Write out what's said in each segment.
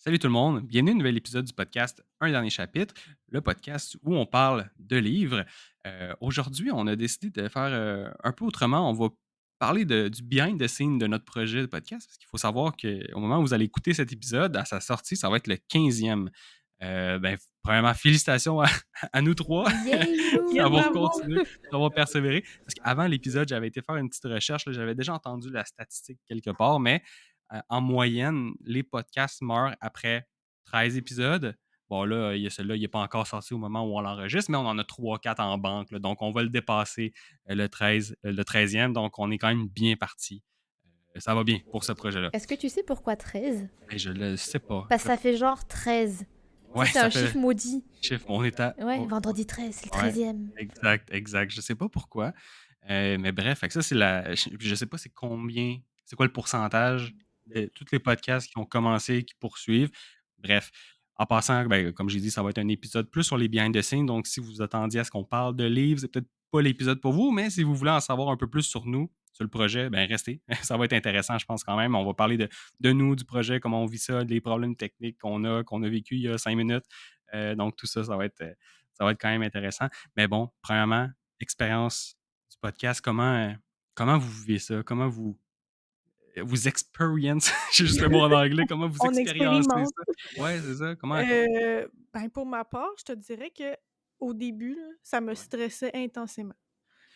Salut tout le monde, bienvenue à un nouvel épisode du podcast Un dernier chapitre, le podcast où on parle de livres. Aujourd'hui, on a décidé de faire un peu autrement. On va parler du behind the scenes de notre projet de podcast, parce qu'il faut savoir qu'au moment où vous allez écouter cet épisode, à sa sortie, ça va être le 15e. Premièrement, félicitations à, à nous trois Yay Yes, d'avoir nous! bravo! continué, d'avoir persévéré. Parce qu'avant l'épisode, j'avais été faire une petite recherche, là, j'avais déjà entendu la statistique quelque part, mais en moyenne, les podcasts meurent après 13 épisodes. Bon, là, celui-là, il n'est pas encore sorti au moment où on l'enregistre, mais on en a 3-4 en banque, là, donc on va le dépasser le 13e, donc on est quand même bien parti. Ça va bien pour ce projet-là. Est-ce que tu sais pourquoi 13? Et je le sais pas. Parce que ça fait genre 13. Tu Ouais, sais, c'est ça un fait chiffre maudit. chiffre. On est à. Ouais, vendredi 13, c'est le Ouais, 13e. exact, exact. Je sais pas pourquoi. Mais bref, fait que ça, c'est la. Je sais pas c'est combien, c'est quoi le pourcentage de tous les podcasts qui ont commencé, qui poursuivent. Bref. En passant, ben, comme j'ai dit, ça va être un épisode plus sur les behind the scenes. Donc, si vous attendiez à ce qu'on parle de livres, c'est peut-être pas l'épisode pour vous, mais si vous voulez en savoir un peu plus sur nous, sur le projet, ben restez. Ça va être intéressant, je pense, quand même. On va parler de nous, du projet, comment on vit ça, des problèmes techniques qu'on a vécu il y a 5 minutes. Donc, tout ça, ça va être quand même intéressant. Mais bon, premièrement, expérience du podcast, comment vous vivez ça? Comment vous experience, j'ai juste le mot en anglais, comment vous On expériencez expérimente. ça? Ouais, c'est ça. Comment? Pour ma part, je te dirais qu'au début, là, ça me Ouais. stressait intensément.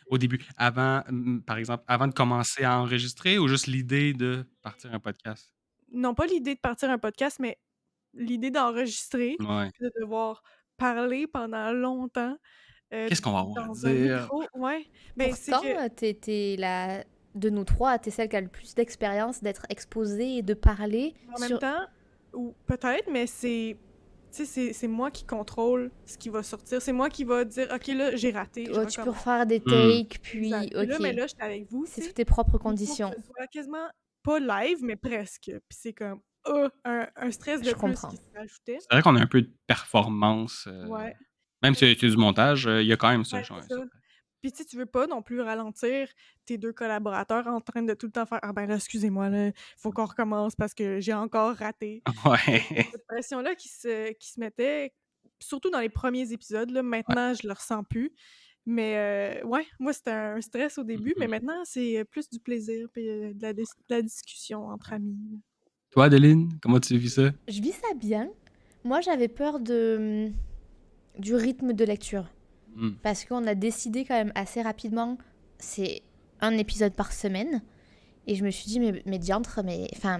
Au début, avant, par exemple, avant de commencer à enregistrer ou juste l'idée de partir un podcast? Non pas l'idée de partir un podcast, mais l'idée d'enregistrer, Ouais. puis de devoir parler pendant longtemps, Qu'est-ce qu'on va avoir à dans un dire? micro. Ouais, ben, c'est Pourtant, que t'es la... De nous trois, t'es celle qui a le plus d'expérience d'être exposée et de parler en même sur... temps ou peut-être, mais c'est tu sais, c'est moi qui contrôle ce qui va sortir. C'est moi qui va dire: «OK, là, j'ai raté, je Oh, tu peux recommence». refaire des Mmh. takes, puis... Exact. Puis là, Ok, mais là, j'étais avec vous, tu c'est sous sais. tes propres Il faut que conditions. ce soit quasiment pas live, mais presque. Puis c'est comme, un stress de Je plus comprends. qui se rajoutait. C'est vrai qu'on a un peu de performance, Ouais. même Fait si c'est du montage, il y a quand même ça, ouais, ouais, c'est c'est ça. vrai. Puis tu sais, tu veux pas non plus ralentir tes 2 collaborateurs en train de tout le temps faire: «Ah ben là, excusez-moi là, faut qu'on recommence parce que j'ai encore raté». Fait qu'il y a Ouais. cette pression-là qui se mettait, surtout dans les premiers épisodes là. Ouais. Maintenant, je le ressens plus. Mais ouais, moi, c'était un stress au début, mais Mmh. maintenant, c'est plus du plaisir puis, de la discussion entre amis. Toi, Adeline, comment tu vis ça? Je vis ça bien. Moi, j'avais peur du rythme de lecture. Mmh. Parce qu'on a décidé quand même assez rapidement, c'est un épisode par semaine. Et je me suis dit, mais diantre, mais enfin,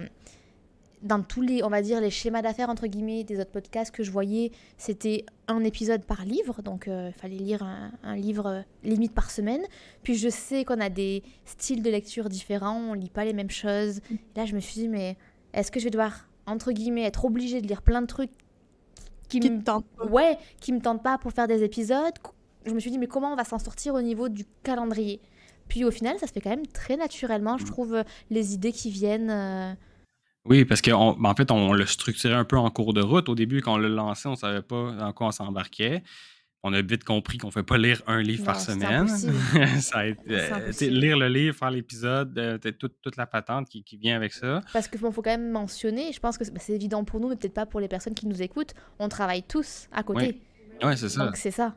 dans tous les, on va dire, les schémas d'affaires, entre guillemets, des autres podcasts que je voyais, c'était un épisode par livre. Donc, il fallait lire un livre limite par semaine. Puis, je sais qu'on a des styles de lecture différents, on lit pas les mêmes choses. Là, je me suis dit, mais est-ce que je vais devoir, entre guillemets, être obligée de lire plein de trucs qui Qui me, te tente pas. ouais, qui me tentent pas pour faire des épisodes? Je me suis dit, mais comment on va s'en sortir au niveau du calendrier? Puis au final, ça se fait quand même très naturellement, je Mmh. trouve, les idées qui viennent. Oui, parce en fait, on l'a structuré un peu en cours de route. Au début, quand on l'a lancé, on savait pas dans quoi on s'embarquait. On a vite compris qu'on ne fait pas lire un livre par Non, c'était semaine. impossible. Ça a été, C'est tu sais, impossible. lire le livre, faire l'épisode, toute la patente qui vient avec ça. Parce que bon, faut quand même mentionner, je pense que c'est évident pour nous, mais peut-être pas pour les personnes qui nous écoutent, on travaille tous à Oui, côté. ouais, c'est ça. Donc c'est ça.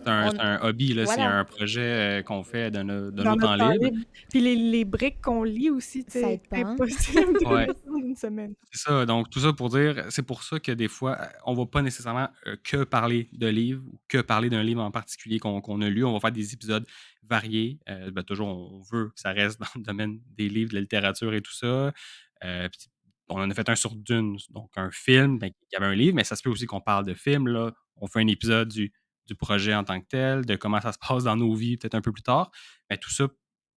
C'est On... un hobby, là, c'est Voilà, un projet qu'on fait de Dans nos temps notre temps libres. libre. Puis les briques qu'on lit aussi, tu ça sais, aide pas, hein. impossible de Ouais. lire ça en une semaine. C'est ça, donc tout ça pour dire, c'est pour ça que des fois, on va pas nécessairement, que parler de livres ou que parler d'un livre en particulier qu'on a lu. On va faire des épisodes variés, toujours on veut que ça reste dans le domaine des livres, de la littérature et tout ça. Puis on en a fait un sur Dune, donc un film, ben, il y avait un livre, mais ça se peut aussi qu'on parle de film, là. On fait un épisode du projet en tant que tel, de comment ça se passe dans nos vies peut-être un peu plus tard. Mais tout ça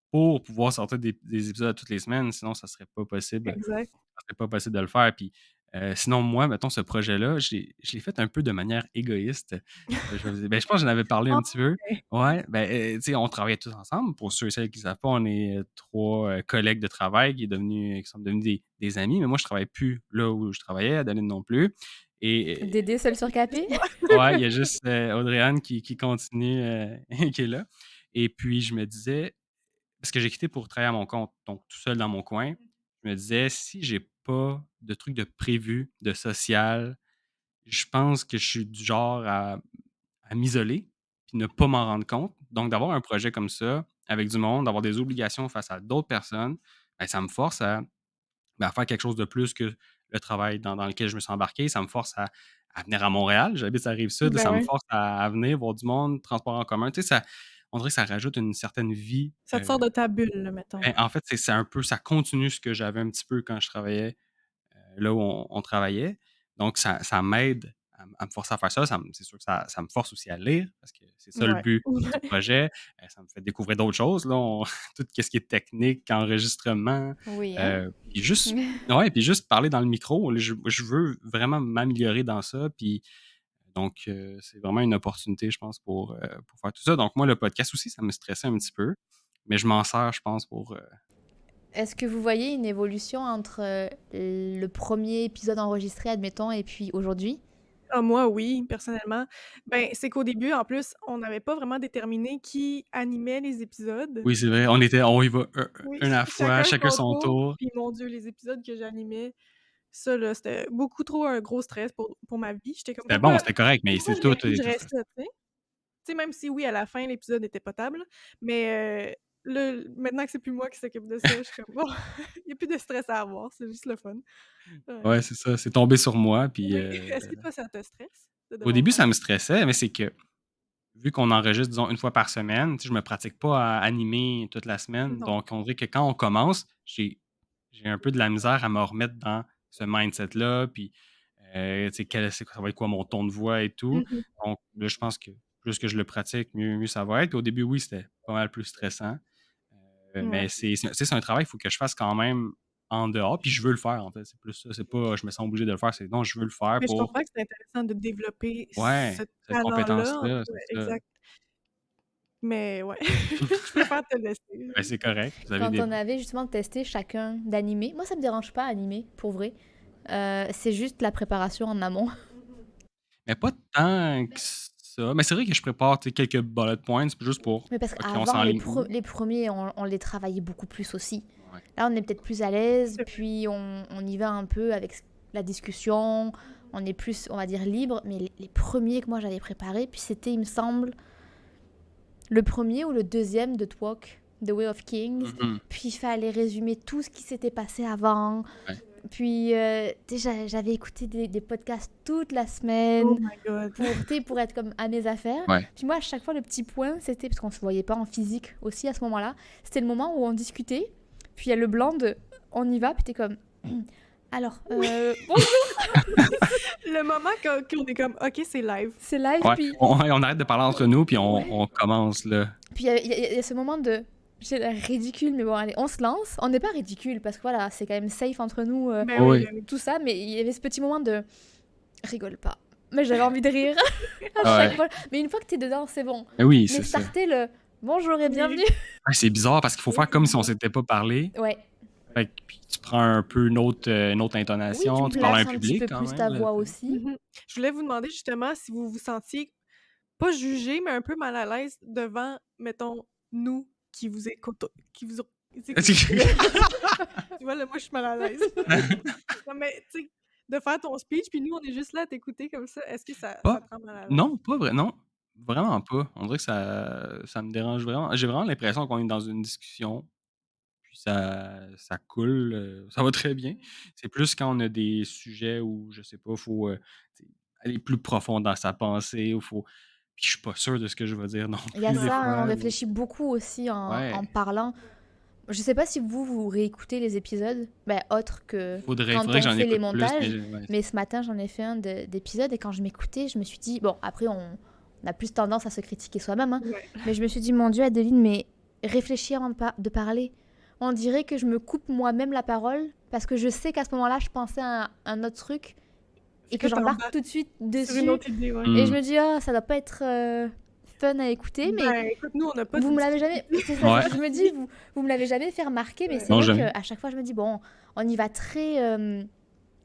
pour pouvoir sortir des épisodes toutes les semaines, sinon ça serait pas possible Exact. serait pas possible de le faire. Puis, sinon, moi, mettons, ce projet-là, je l'ai fait un peu de manière égoïste. Je pense que j'en avais parlé Ah un petit peu. ouais. Ouais, tu sais, on travaillait tous ensemble. Pour ceux et celles qui ne savent pas, on est 3 collègues de travail qui sont devenus des amis. Mais moi, je ne travaille plus là où je travaillais, Adeline non plus. Et Dédé seul sur capé. ouais, il y a juste Audrey-Anne qui continue, qui est là. Et puis, je me disais, parce que j'ai quitté pour travailler à mon compte, donc tout seul dans mon coin, je me disais, si j'ai pas de trucs de prévu, de social. Je pense que je suis du genre à m'isoler puis ne pas m'en rendre compte. Donc d'avoir un projet comme ça, avec du monde, d'avoir des obligations face à d'autres personnes, ben, ça me force à faire quelque chose de plus que le travail dans lequel je me suis embarqué. Ça me force à venir à Montréal. J'habite sur la Rive-Sud, Ben ça me ouais. force à venir voir du monde, transport en commun. Tu sais, on dirait que ça rajoute une certaine vie, Ça te sort de ta bulle, là, mettons. en fait, c'est un peu ça continue ce que j'avais un petit peu quand je travaillais, là où on travaillait. Donc ça m'aide à me forcer à faire ça. C'est sûr que ça me force aussi à lire parce que c'est ça le Ouais. but du projet. Ça me fait découvrir d'autres choses, là, tout ce qui est technique, enregistrement, Oui, hein? puis juste ouais, puis juste parler dans le micro. Là, je veux vraiment m'améliorer dans ça, puis donc c'est vraiment une opportunité, je pense, pour faire tout ça. Donc moi, le podcast aussi, ça me stressait un petit peu, mais je m'en sers, je pense, Est-ce que vous voyez une évolution entre le premier épisode enregistré, admettons, et puis aujourd'hui? Ah, moi, oui, personnellement. Ben, c'est qu'au début, en plus, on n'avait pas vraiment déterminé qui animait les épisodes. oui, c'est vrai, on y va Oui, un à la fois, chacun chacun son son tour. tour. Puis, mon Dieu, les épisodes que j'animais, ça, là, c'était beaucoup trop un gros stress pour ma vie. J'étais comme, C'était bon, c'était correct, mais pourquoi c'est je tout, dirigerais ça, tu sais? Tu sais, même si oui, à la fin, l'épisode était potable, mais là, maintenant que c'est plus moi qui s'occupe de ça, je suis comme: «Bon, il y a plus de stress à avoir, c'est juste le fun». Ouais. ouais, c'est ça, c'est tombé sur moi, puis, Oui. Est-ce que toi, ça te stresse de au devoir début, faire ça me ça? stressait, mais c'est que, vu qu'on enregistre, disons, une fois par semaine, tu sais, je me pratique pas à animer toute la semaine, Non. donc on dirait que quand on commence, j'ai un peu de la misère à me remettre dans ce mindset-là, puis, tu sais, ça va être quoi mon ton de voix et tout. Mmh. Donc là, je pense que plus que je le pratique, mieux ça va être. Puis au début, oui, c'était pas mal plus stressant, Ouais. mais c'est un travail, il faut que je fasse quand même en dehors, puis je veux le faire, en fait. C'est plus ça, c'est pas je me sens obligé de le faire, c'est non, je veux le faire Mais je pour comprends que c'est intéressant de développer ouais, ce cette talent-là, en compétence-là, ouais, c'est ça. exact. Mais ouais, je préfère te laisser. Ben, c'est correct, vous avez Quand des on avait justement testé chacun d'animer, moi ça me dérange pas animer, pour vrai. C'est juste la préparation en amont. mais pas tant que ça. Mais c'est vrai que je prépare, tu sais, quelques bullet points, c'est juste pour Mais parce OK, on qu'avant, s'enligne où? les premiers, on les travaillait beaucoup plus aussi. Ouais. Là, on est peut-être plus à l'aise, C'est vrai. puis on y va un peu avec la discussion, on est plus, on va dire, libre. Mais les premiers que moi j'avais préparés, puis c'était, il me semble, le premier ou le deuxième de Twalk, The Way of Kings. Mmh. Puis il fallait résumer tout ce qui s'était passé avant. Ouais. Puis j'avais écouté des podcasts toute la Oh semaine my god. pour être comme à mes affaires. Ouais. Puis moi, à chaque fois, le petit point, c'était, parce qu'on se voyait pas en physique aussi à ce moment-là, c'était le moment où on discutait. Puis il y a le blanc de on y va, puis t'es comme alors, bonjour, Le moment qu'on est comme: «OK, c'est live». c'est live. Ouais, Puis on arrête de parler entre nous, puis ouais. on commence, là. Puis il y a ce moment de j'ai l'air ridicule, mais bon, allez, on se lance. On n'est pas ridicule parce que voilà, c'est quand même safe entre nous, Ben oui, Oui. ben oui. tout ça, mais il y avait ce petit moment de rigole pas. Mais j'avais envie de rire à Ouais. chaque fois. Mais une fois que t'es dedans, c'est bon. Mais oui, Mais c'est ça. starter le bonjour et Oui. bienvenue. Ouais, c'est bizarre parce qu'il faut faire comme si on s'était pas parlé. Ouais. Fait que puis tu prends un peu une autre Oui, intonation, tu tu parles à un places un petit public peu quand plus même, ta là, voix tu sais. aussi. Je voulais vous demander justement si vous vous sentiez pas jugé, mais un peu mal à l'aise devant, mettons, nous qui vous écoutez. Tu vois, là, moi, je suis mal à l'aise. Non, mais tu sais, de faire ton speech, puis nous, on est juste là à t'écouter comme ça. Est-ce que ça Pas te rend mal à l'aise? non, pas vrai non, vraiment pas. On dirait que ça me dérange vraiment. J'ai vraiment l'impression qu'on est dans une discussion, puis ça coule, ça va très bien. C'est plus quand on a des sujets où, je sais pas, faut, tu sais, aller plus profond dans sa pensée ou faut puis je suis pas sûr de ce que je vais dire non Il y a plus des ça, hein, on fois ou réfléchit beaucoup aussi en ouais, parlant. Je sais pas si vous réécoutez les épisodes, autre que quand faudrait que on j'en fait les écoute plus, montages, mais ouais. mais ce matin j'en ai fait un d'épisode et quand je m'écoutais, je me suis dit, bon, après on a plus tendance à se critiquer soi-même, hein, Ouais. mais je me suis dit, mon Dieu, Adeline, mais réfléchir avant de parler. On dirait que je me coupe moi-même la parole parce que je sais qu'à ce moment-là, je pensais à un autre truc et que j'embarque t'embarques tout de suite sur une dessus. autre idée, ouais. Et je Mmh. me dis, ah, ça doit pas être fun à écouter, mais Ben, écoute, nous, on n'a pas de vous me l'avez difficulté. jamais. C'est ça, Ouais. je me dis, vous me l'avez jamais fait remarquer, mais Ouais. c'est Non, vrai jamais. qu'à chaque fois, je me dis, bon, on y va très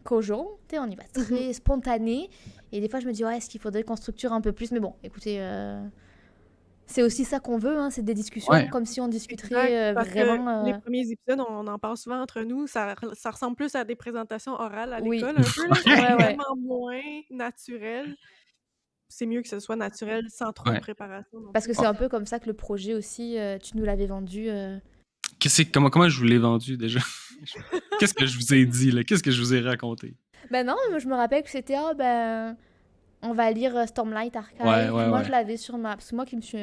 casual, tu sais, on y va très spontané. Et des fois, je me dis, ouais, est-ce qu'il faudrait qu'on structure un peu plus? Mais bon, écoutez, C'est aussi ça qu'on veut, hein, c'est des discussions Ouais. comme si on Exact, discuterait, parce que les vraiment, premiers épisodes, on en parle souvent entre nous, ça ressemble plus à des présentations orales à oui. l'école un peu là, c'est Ouais, ouais. vraiment moins naturel. C'est mieux que ce soit naturel sans trop de Ouais. préparation non Parce que plus. c'est un peu comme ça que le projet aussi, tu nous l'avais vendu, Comment je vous l'ai vendu déjà? Qu'est-ce que je vous ai dit, là? Qu'est-ce que je vous ai raconté? Ben non, moi je me rappelle que c'était: «Ah ben, on va lire, Stormlight Ouais, Archive». Puis ouais, moi ouais. je l'avais sur ma parce que moi qui me suis,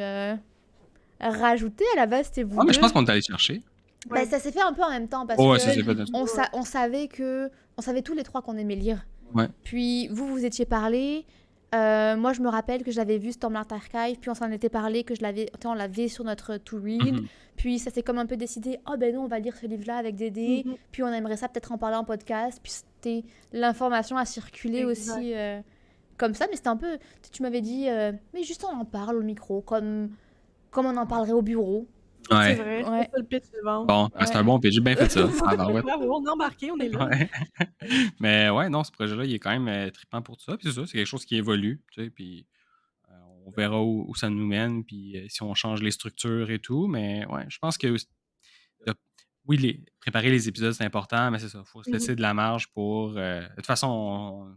rajoutée à la base, c'était vous Ah, mais je 2. pense qu'on est allé chercher. Bah, Ouais, ça s'est fait un peu en même temps parce Oh, ouais, que ça très s'est fait vite, d'un seul. ouais. on savait tous les 3 qu'on aimait lire. Ouais. Puis vous, vous étiez parlé. Moi, je me rappelle que j'avais vu Stormlight Archive, puis on s'en était parlé, que on l'avait sur notre to read. Mhm. Puis ça s'est comme un peu décidé, oh ben nous, on va lire ce livre-là avec Dédé, Mhm. puis on aimerait ça peut-être en parler en podcast. Puis c'était l'information à circuler Exact. aussi comme ça, mais c'était un peu, tu m'avais dit, mais juste on en parle au micro, comme on en parlerait au bureau. C'est Ouais. vrai, c'est Ouais, ça le pitch de vente. Bon, ben, c'est un ouais. bon pitch. J'ai bien fait ça. Ah, ben, ouais. Bravo, on est embarqué, on est là. Ouais. Mais ouais, non, ce projet-là, il est quand même trippant pour tout ça. Puis c'est ça, c'est quelque chose qui évolue. Tu sais, puis on verra où ça nous mène, puis si on change les structures et tout. Mais ouais, je pense que oui, préparer les épisodes, c'est important, mais c'est ça. Il faut se Mhm. laisser de la marge pour. De toute façon, en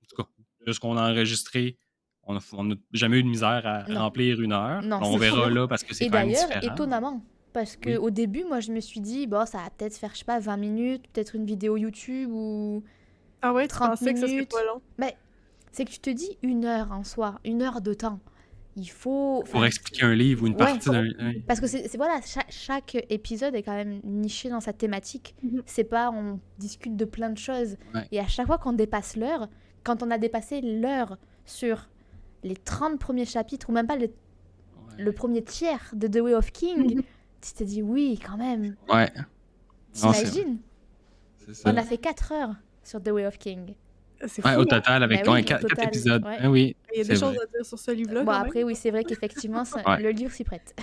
tout cas, de ce qu'on a enregistré, on n'a jamais eu de misère à Non, remplir 1 heure. non, On c'est verra sûr. là parce que c'est Et quand même d'ailleurs, différent. étonnamment, parce que Oui. au début, moi, je me suis dit, bon, ça va peut-être faire, je sais pas, 20 minutes, peut-être une vidéo YouTube ou Ah ouais, tu 30 pensais que ça serait pas minutes. long? Mais c'est que tu te dis 1 heure en soi, 1 heure de temps. Il faut. Pour Enfin, expliquer un livre ou une ouais. partie d'un. Parce que voilà, chaque épisode est quand même niché dans sa thématique. Mhm. C'est pas, on discute de plein de choses. Ouais. Et à chaque fois qu'on dépasse l'heure, quand on a dépassé l'heure sur les 30 premiers chapitres, ou même pas le premier tiers de The Way of King, Mhm. tu t'es dit oui, quand même. Ouais. Non, T'imagines? c'est ça. On a fait 4 heures sur The Way of King. C'est Ouais, fou, au hein? total, avec Ben oui, au 4 total, épisodes. ouais. Ah oui, Il y a c'est des choses vrai. à dire sur ce livre-là Bon, quand après, même. oui, c'est vrai qu'effectivement, Ouais. le livre s'y prête.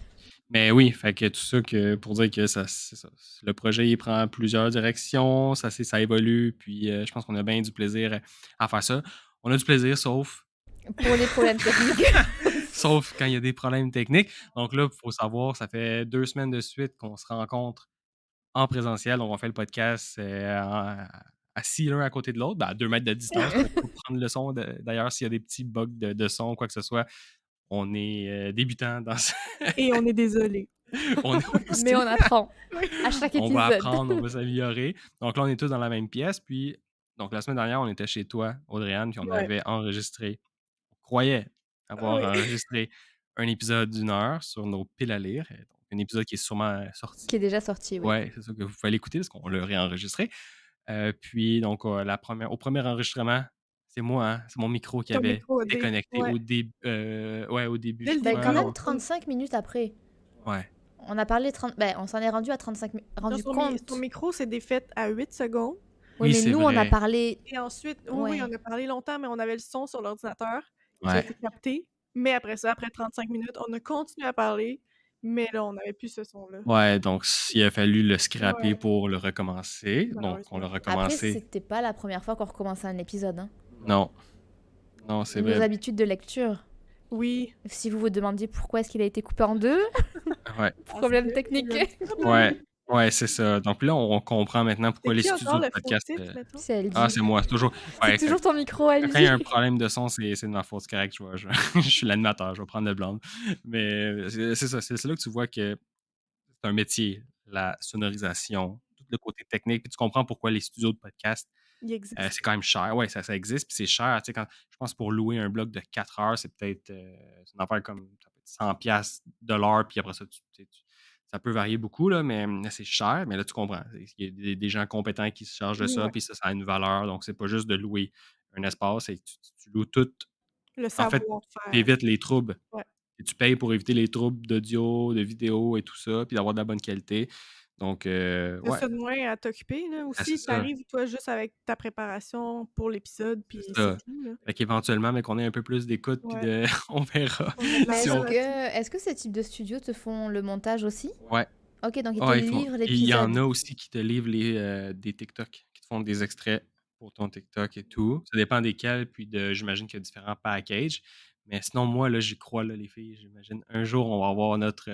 Mais oui, fait que tout ça pour dire que c'est ça. Le projet, il prend plusieurs directions, ça évolue, puis je pense qu'on a bien du plaisir à faire ça. On a du plaisir, Pour les problèmes techniques. sauf quand il y a des problèmes techniques. Donc là, il faut savoir, ça fait 2 semaines de suite qu'on se rencontre en présentiel. Donc, on fait le podcast assis l'un à côté de l'autre, ben, à 2 mètres de distance pour pas prendre le son. D'ailleurs, s'il y a des petits bugs de son, quoi que ce soit, on est débutant dans ça. Et on est désolé. On est Mais aussi. on apprend Oui. à chaque On va épisode. apprendre, on va s'améliorer. Donc là, on est tous dans la même pièce. Puis, donc la semaine dernière, on était chez toi, Audrey-Anne, puis on Ouais. avait enregistré, on croyait avoir Oui. enregistré un épisode d'1 heure sur nos piles à lire. Et donc, un épisode qui est sûrement sorti. Qui est déjà sorti, oui. Ouais, c'est ça que vous pouvez l'écouter parce qu'on l'a réenregistré. Puis, donc, au premier enregistrement, c'est moi, hein, c'est mon micro qui Ton avait micro a déconnecté ouais. au début. Ouais, au début, Dès je le Ben, crois. quand début, même 35 minutes après. Ouais. On a parlé 30... Ben, on s'en est rendu à 35 minutes. Non, Rendu son compte. micro s'est défait à 8 secondes. Oui, Oui, mais c'est nous, on a vrai. parlé... Et ensuite, Ouais. oui, on a parlé longtemps, mais on avait le son sur l'ordinateur qui a Ouais. été capté. Mais après ça, après 35 minutes, on a continué à parler, mais là, on n'avait plus ce son-là. Ouais, donc il a fallu le scraper Ouais, pour le recommencer. Donc, on malheureusement. l'a Après, recommencé. c'était pas la première fois qu'on recommençait un épisode. Hein. Non. Non, c'est Nos vrai. habitudes de lecture. Oui. Si vous vous demandiez pourquoi est-ce qu'il a été coupé en deux, Ouais. problème technique. Ouais. Ouais, c'est ça. Donc là, on comprend maintenant pourquoi C'est les qui studios encore de le podcast. fautif, mettons? C'est LG. Ah, c'est moi. C'est toujours. Ouais, C'est toujours ton micro, LG. quand il y a un problème de son, c'est de ma faute. C'est correct. Je suis l'animateur. Je vais prendre le blâme. Mais c'est ça. C'est là que tu vois que c'est un métier, la sonorisation, tout le côté technique. Puis tu comprends pourquoi les studios de podcast, Il existe. c'est quand même cher. Ouais, ça existe. Puis c'est cher. Tu sais, je pense pour louer un bloc de 4 heures, c'est peut-être c'est une affaire comme ça peut être 100$ de l'heure. Puis après ça, ça peut varier beaucoup, là, mais c'est cher. Mais là, tu comprends. Il y a des gens compétents qui se chargent de ça. Ouais. Puis ça a une valeur. Donc, c'est pas juste de louer un espace. Et tu loues tout. Le En fait, tu savoir-faire. évites les troubles. Ouais. Et tu payes pour éviter les troubles d'audio, de vidéo et tout ça, puis d'avoir de la bonne qualité. Donc, T'as ouais, ça de moins à t'occuper, là. c'est Aussi, ça. t'arrives, toi, juste avec ta préparation pour l'épisode, puis C'est c'est ça. tout, là. Fait qu'éventuellement, mais qu'on ait un peu plus d'écoute, puis Ouais. on verra. On a de Mais si l'argent on... là-dessus. est-ce que ce type de studio te font le montage aussi? Ouais. Ok, donc ils te Ouais, livrent il y en l'épisode. a aussi qui te livrent des TikTok, qui te font des extraits pour ton TikTok et tout. Ça dépend desquels, puis j'imagine qu'il y a différents packages. Mais sinon, moi, là, j'y crois, là, les filles. J'imagine un jour, on va avoir notre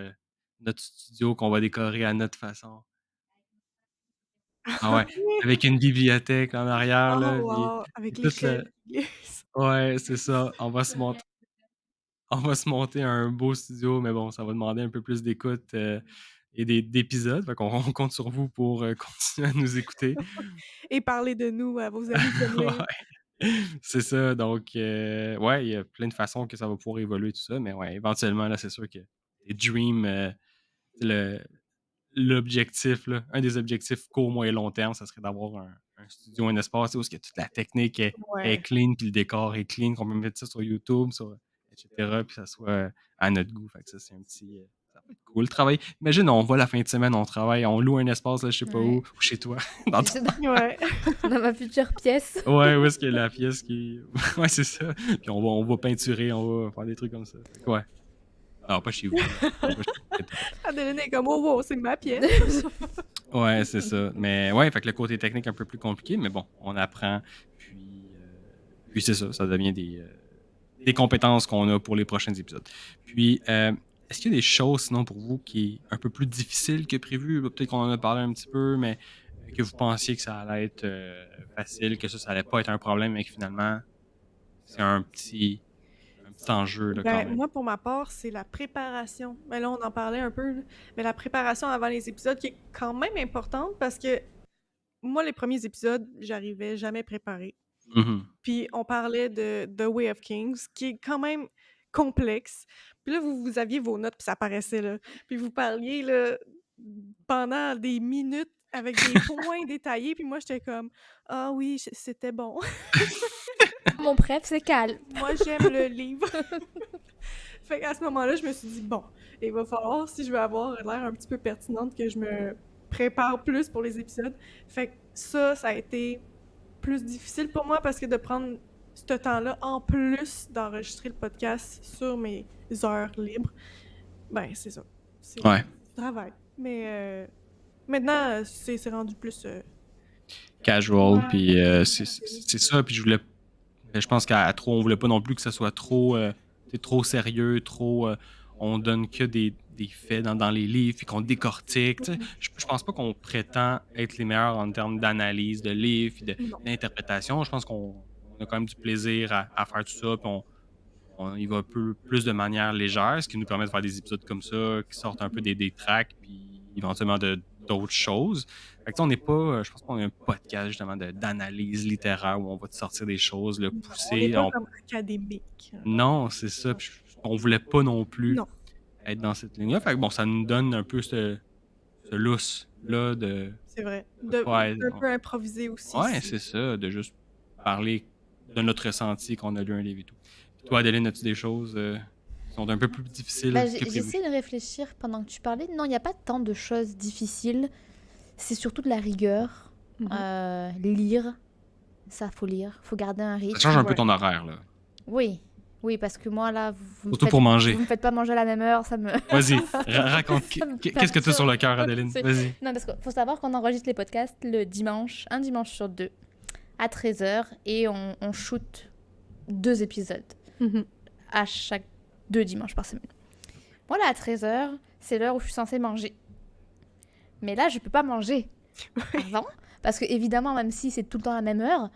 studio qu'on va décorer à notre façon. Ah ouais, avec une bibliothèque en arrière, Oh là, wow! puis Avec tout le l'échelle qui glisse. ouais, c'est ça. On va se monter un beau studio, mais bon, ça va demander un peu plus d'écoute, et d'épisodes. Fait qu'on on compte sur vous pour, continuer à nous écouter. Et parler de nous à vos amis comme Léa. Ouais, c'est ça. Donc, ouais, il y a plein de façons que ça va pouvoir évoluer tout ça, mais ouais, éventuellement, là, c'est sûr que les dreams, le l'objectif, là, un des objectifs court, moyen et long terme, ça serait d'avoir un studio, un espace où est-ce que toute la technique est Ouais. clean, puis le décor est clean, qu'on peut mettre ça sur YouTube, etc., puis ça soit à notre goût. Fait que ça, c'est un petit. Ça peut être cool. Travailler. Imagine, on va la fin de semaine, on travaille, on loue un espace, là, je sais pas où, Ouais. ou chez toi. Dans ton- C'est dans, Ouais. dans ma future pièce. Ouais, où est-ce que la pièce qui. Ouais, c'est ça. Puis on va peinturer, on va faire des trucs comme ça. Fait que ouais. Alors, pas chez vous, là. Pas chez vous, peut-être pas. Adeline est comme, oh wow, c'est ma pièce. Ouais, c'est ça. Mais ouais, fait que le côté technique un peu plus compliqué, mais bon, on apprend. Puis c'est ça, ça devient des compétences qu'on a pour les prochains épisodes. Puis, est-ce qu'il y a des choses, sinon, pour vous, qui est un peu plus difficile que prévu? Peut-être qu'on en a parlé un petit peu, mais que vous pensiez que ça allait être facile, que ça allait pas être un problème, mais que finalement, c'est un petit enjeu, là, quand Ben, même. moi, pour ma part, c'est la préparation. Ben là, on en parlait un peu, là. Mais la préparation avant les épisodes qui est quand même importante parce que moi, les premiers épisodes, j'arrivais jamais préparée. Mhm. Puis on parlait de The Way of Kings, qui est quand même complexe. Puis là, vous aviez vos notes, puis ça apparaissait, là. Puis vous parliez, là, pendant des minutes avec des points détaillés, puis moi, j'étais comme « Ah oui, c'était bon. Mon préf, c'est calme. Moi, j'aime le livre. » Fait qu'à ce moment-là, je me suis dit « Bon, il va falloir, si je veux avoir l'air un petit peu pertinente, que je me prépare plus pour les épisodes. » Fait que ça a été plus difficile pour moi parce que de prendre ce temps-là, en plus d'enregistrer le podcast sur mes heures libres, ben c'est ça. C'est Ouais. du travail. Mais maintenant, c'est rendu plus... Casual, Ouais. puis c'est ça. Puis je pense qu'à trop, on voulait pas non plus que ça soit trop, trop sérieux, trop. On donne que des faits dans les livres, puis qu'on décortique. Tu sais. Je pense pas qu'on prétend être les meilleurs en termes d'analyse de livres, puis Non. d'interprétation. Je pense qu'on a quand même du plaisir à faire tout ça, puis on y va un peu plus de manière légère, ce qui nous permet de faire des épisodes comme ça, qui sortent un peu des tracks, puis éventuellement d'autres choses. Fait que, tu sais, on n'est pas, je pense qu'on a un podcast justement d'analyse littéraire où on va te sortir des choses, le On n'est pousser. pas comme académique. Non, c'est ça. Puis on voulait pas non plus Non. être dans cette ligne-là. Fait que bon, ça nous donne un peu ce lousse-là de C'est vrai. pas être. Un peu improviser aussi. Ouais, c'est ça, de juste parler de notre ressenti qu'on a lu un livre et tout. Puis toi, Adeline, as-tu des choses qui sont un peu plus difficiles Bah, que prévu? j'essaie de réfléchir pendant que tu parlais. Non, il n'y a pas tant de choses difficiles. C'est surtout de la rigueur. Lire. Ça, faut lire. Faut garder un rythme. Ça change un peu Ouais. ton horaire, là. Oui. Oui, parce que moi, là, vous me Surtout faites, pour manger. vous me faites pas manger à la même heure, ça me... Vas-y, raconte. Ça me Qu'est-ce que tu as sur le cœur, Adeline? C'est- Vas-y. Non, parce qu'il faut savoir qu'on enregistre les podcasts le dimanche, un dimanche sur deux, à 13h, et on shoot 2 épisodes Mhm. à chaque 2 dimanches par semaine. Moi, là, à 13h, c'est l'heure où je suis censée manger. Mais là, je peux pas manger avant, parce que évidemment, même si c'est tout le temps la même heure,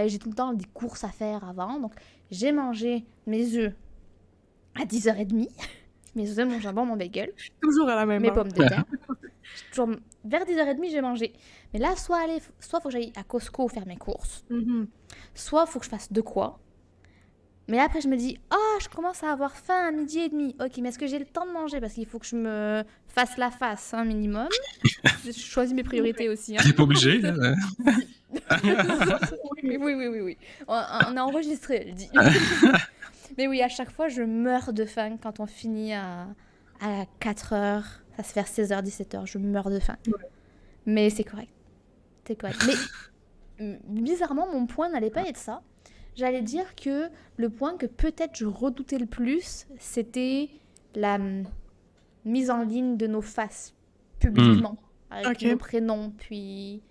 j'ai tout le temps des courses à faire avant. Donc, j'ai mangé mes œufs à 10h30, mes œufs, mon jambon, mon bagel, Toujours à la même mes heure. pommes de terre. Toujours vers 10h30, j'ai mangé. Mais là, soit faut que j'aille à Costco faire mes courses, Mhm. soit faut que je fasse de quoi. Mais là, après, je me dis, oh, je commence à avoir faim à 12h30. Ok, mais est-ce que j'ai le temps de manger? Parce qu'il faut que je me fasse la face, un minimum. Je choisis mes priorités aussi. Hein. T'es pas obligé, là. Oui. On a enregistré, elle dit. Mais oui, à chaque fois, je meurs de faim quand on finit à 4h. Ça se fait vers 16h, 17h. Je meurs de faim. Ouais. Mais c'est correct. C'est correct. Mais bizarrement, mon point n'allait pas être ça. J'allais dire que le point que peut-être je redoutais le plus, c'était la mise en ligne de nos faces publiquement. Avec Ok. nos prénoms, puis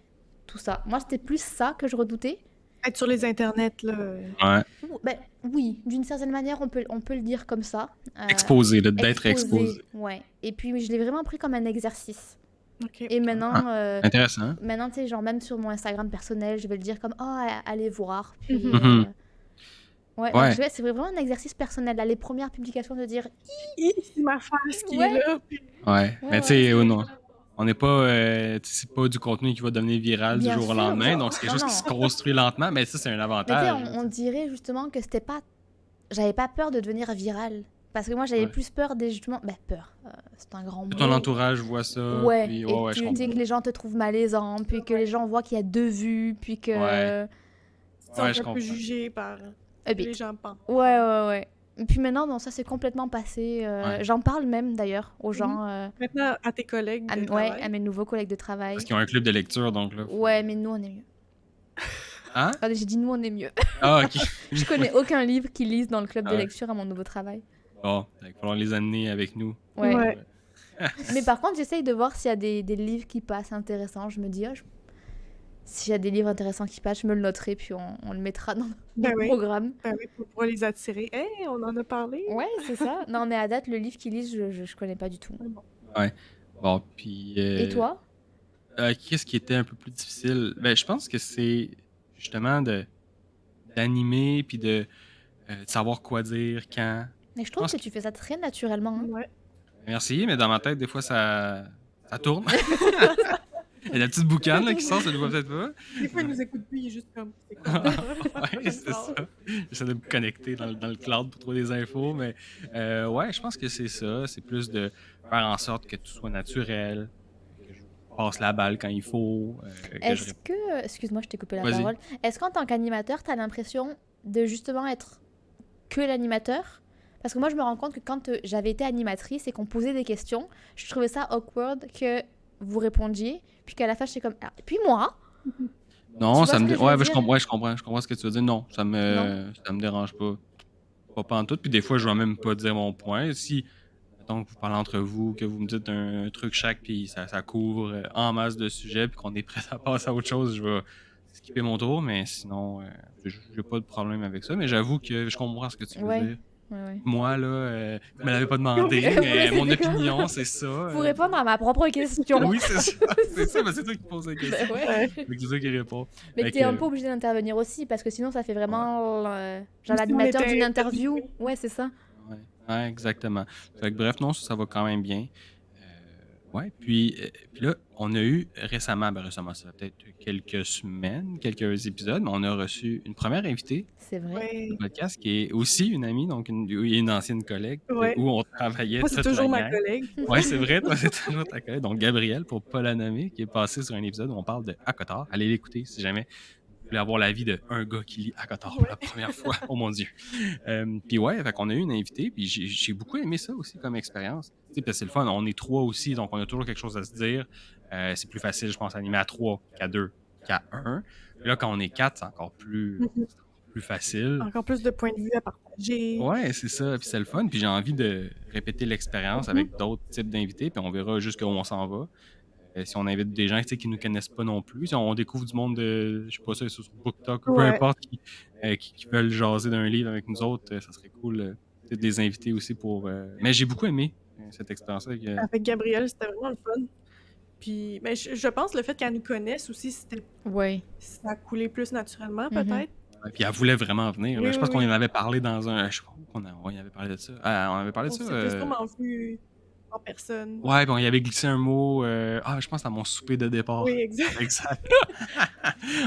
tout ça. Moi, c'était plus ça que je redoutais. Être sur les internets, là. Ouais. Ben, oui, d'une certaine manière, on peut le dire comme ça. Exposé, là, d'être exposé. Ouais. Et puis, je l'ai vraiment pris comme un exercice. OK. Et maintenant, Intéressant. maintenant, tu sais, genre, même sur mon Instagram personnel, je vais le dire comme, oh, allez voir. Puis, Mhm. ouais, Ouais. donc c'est vraiment un exercice personnel. Là, les premières publications de dire, C'est ma face qui Ouais. est là. Puis... Ouais. Mais tu sais, non. On n'est pas. C'est pas du contenu qui va devenir viral Bien du jour au sûr. lendemain. Donc, c'est quelque Non, chose qui se non. construit lentement. Mais ça, c'est un Mais tu sais, avantage. on dirait justement que c'était pas. J'avais pas peur de devenir virale. Parce que moi, j'avais Ouais. plus peur des justement. Ben, peur. C'est un grand mot. Que ton entourage voit ça. Ouais, Puis, et ouais, je tu sais comprends. que les gens te trouvent malaisant, puis que les gens voient qu'il y a 2 vues, puis que. Ouais. Tu te Ouais, sens je un peu comprends. jugé par Eh ben, les gens pensent. ouais. Et puis maintenant, non, ça c'est complètement passé. Ouais. J'en parle même d'ailleurs aux gens, Maintenant, à tes collègues de travail. à mes nouveaux collègues de travail. Parce qu'ils ont un club de lecture, donc là. Ouais, mais nous on est mieux. Hein? Attendez, j'ai dit nous on est mieux. Ah, ok. Je connais aucun livre qu'ils lisent dans le club de Ouais. lecture à mon nouveau travail. Bon, il va falloir les amener avec nous. Ouais. Ouais. Mais par contre, j'essaye de voir s'il y a des livres qui passent intéressants. Je me dis, s'il y a des livres intéressants qui passent, je me le noterai, puis on le mettra dans Ben le oui. programme. Ben oui, pour pouvoir les attirer. Hey, on en a parlé. Ouais, c'est ça. Non, mais à date, le livre qu'ils lisent, je connais pas du tout. Bon, puis. Et toi? Qu'est-ce qui était un peu plus difficile? Ben, je pense que c'est justement d'animer puis de savoir quoi dire, quand. Mais je trouve pense que tu fais ça très naturellement. Hein. Ouais. Merci, mais dans ma tête, des fois, ça tourne. Il y a la petite boucane là, qui sort, ça ne le voit peut-être pas. Des fois, il nous écoute plus, il est juste comme. C'est quoi? Ouais, c'est ça. J'essaie de me connecter dans le cloud pour trouver des infos, mais ouais, je pense que c'est ça. C'est plus de faire en sorte que tout soit naturel, que je passe la balle quand il faut. Est-ce que... Excuse-moi, je t'ai coupé la Vas-y. parole. Est-ce qu'en tant qu'animateur, tu as l'impression de justement être que l'animateur? Parce que moi, je me rends compte que quand j'avais été animatrice et qu'on posait des questions, je trouvais ça awkward que vous répondiez, puis qu'à la fin, j'étais comme... Ah, et puis moi? Non, Tu vois ça ce me que je veux ouais, dire? je comprends ce que tu veux dire. Non, ça me dérange pas. Pas pantoute. Puis des fois, je vais même pas dire mon point. Si, mettons que vous parlez entre vous, que vous me dites un truc chaque, puis ça couvre en masse de sujets, puis qu'on est prêt à passer à autre chose, je vais skipper mon tour. Mais sinon, j'ai pas de problème avec ça. Mais j'avoue que je comprends ce que tu veux Ouais. dire. Ouais. Moi, là, vous me l'avez pas demandé, Ouais, mais c'est mon ça. opinion, c'est ça. Pour répondre à ma propre question. Oui, c'est ça. C'est ça, mais c'est toi qui poses la question. Ben ouais. Fait que c'est toi qui réponds. Mais Fait t'es un que- peu obligé d'intervenir aussi, parce que sinon, ça fait vraiment genre si on l'animateur était d'une interview. interviewé. Ouais, c'est ça. Ouais, exactement. Fait que bref, non, ça va quand même bien. Ouais, puis là, on a eu récemment, ça fait peut-être quelques semaines, quelques épisodes, mais on a reçu une première invitée C'est vrai. Ouais. du podcast qui est aussi une amie, donc une ancienne collègue Ouais. où on travaillait Moi, c'est toute toujours la ma gang. collègue. Ouais, c'est vrai, toi, c'est toujours ta collègue. Donc, Gabrielle, pour pas la nommer, qui est passée sur un épisode où on parle de Akotar. Allez l'écouter si jamais vous voulez avoir l'avis d'un gars qui lit Akotar pour la première fois. Oh mon Dieu. Puis ouais, fait qu'on a eu une invitée, puis j'ai beaucoup aimé ça aussi comme expérience. Tu sais, parce que c'est le fun, on est 3 aussi, donc on a toujours quelque chose à se dire. C'est plus facile, je pense, à animer à 3 qu'à 2, qu'à 1. Puis là, quand on est 4, c'est encore plus facile. Encore plus de points de vue à partager. Ouais, c'est ça. Puis c'est le fun. Puis j'ai envie de répéter l'expérience avec d'autres types d'invités. Puis on verra jusqu'où on s'en va. Si on invite des gens qui nous connaissent pas non plus, si on découvre du monde de, je sais pas ça, sur BookTok ou peu Ouais. importe, qui veulent jaser d'un livre avec nous autres, ça serait cool de les inviter aussi pour. Mais j'ai beaucoup aimé cette expérience-là. Avec Gabrielle, c'était vraiment le fun. Puis, ben, je pense le fait qu'elle nous connaisse aussi, Ouais. ça a coulé plus naturellement, Mhm. peut-être. Puis elle voulait vraiment venir. là. Oui, Je pense oui, qu'on oui. en avait parlé dans un. Je sais pas où on avait parlé de ça. On avait parlé On de ça. s'était sûrement vu en personne. Ouais, puis on y avait glissé un mot. Je pense à mon souper de départ. Oui, exact. Exact.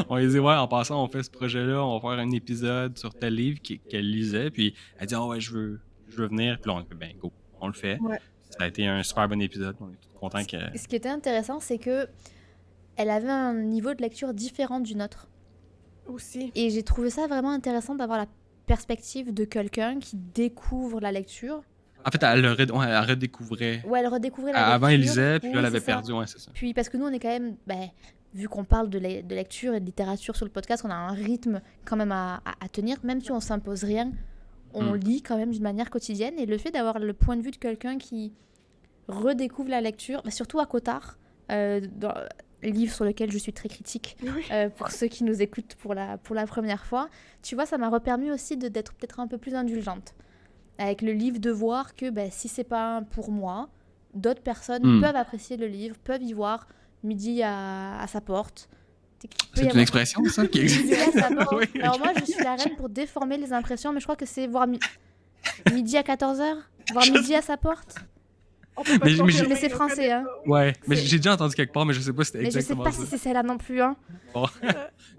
On lui dit, ouais, en passant, on fait ce projet-là, on va faire un épisode sur tel livre qu'elle lisait. Puis elle dit, ouais, je veux venir. Puis là, on dit, ben, go, on le fait. Ouais. Ça a été un super bon épisode. On est tous contents que. Ce qui était intéressant, c'est que elle avait un niveau de lecture différent du nôtre. Aussi. Et j'ai trouvé ça vraiment intéressant d'avoir la perspective de quelqu'un qui découvre la lecture. En fait, elle redécouvrait. Ouais, elle redécouvrait la Avant, lecture. elle lisait, puis Oui, là, elle c'est avait ça. perdu. Ouais, c'est ça. Puis parce que nous, on est quand même, vu qu'on parle de lecture et de littérature sur le podcast, on a un rythme quand même à tenir, même si on s'impose rien, on lit quand même d'une manière quotidienne. Et le fait d'avoir le point de vue de quelqu'un qui redécouvre la lecture, surtout à Cotard, livre sur lequel je suis très critique Oui. pour ceux qui nous écoutent pour la première fois. Tu vois, ça m'a repermis aussi d'être peut-être un peu plus indulgente avec le livre, de voir que si c'est pas pour moi, d'autres personnes peuvent apprécier le livre, peuvent y voir midi à sa porte. C'est une expression, ça, qui existe? Midi à sa porte. Oui, Alors ok. moi, je suis la reine pour déformer les impressions, mais je crois que c'est voir midi à 14h, voir Je midi à sa porte. On peut pas Mais- mais confirmer, Mais c'est on français, connaît hein. pas. Ouais, mais C'est- j'ai déjà entendu quelque part, mais je sais pas si c'était Mais je sais exactement pas ça. si c'est celle-là non plus, hein. Bon,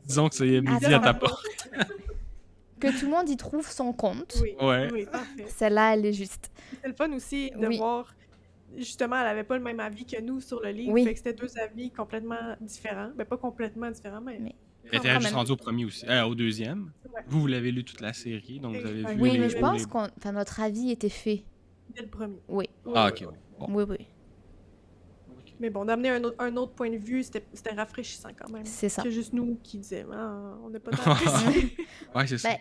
disons que c'est midi à ta porte. Que tout le monde y trouve son compte. Oui, Ouais. oui, parfait. Celle-là, elle est juste. C'est le fun aussi de Oui. voir, justement, elle avait pas le même avis que nous sur le livre, Oui. fait que c'était deux avis complètement différents. Ben, pas complètement différents, mais... Mais- Elle était quand juste même. rendue au premier aussi, au deuxième. Ouais. Vous l'avez lu toute la série, donc vous avez Exact. vu Oui, les... mais je les- pense que notre avis était fait. Dès le premier. Oui, Ah, ok, ouais. Bon. oui. Mais bon, d'amener un autre point de vue, c'était rafraîchissant quand même. C'est ça. C'est juste nous qui disaient, ah, on n'est pas dans la Ouais, c'est ça. Ben,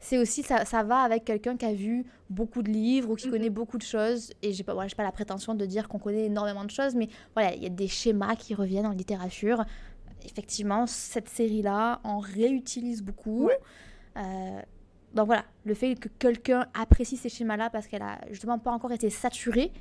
c'est aussi, ça va avec quelqu'un qui a vu beaucoup de livres ou qui Mhm. connaît beaucoup de choses. Et j'ai pas la prétention de dire qu'on connaît énormément de choses, mais voilà, il y a des schémas qui reviennent en littérature. Effectivement, cette série-là en réutilise beaucoup. Ouais. Donc voilà, le fait que quelqu'un apprécie ces schémas-là parce qu'elle a justement pas encore été saturée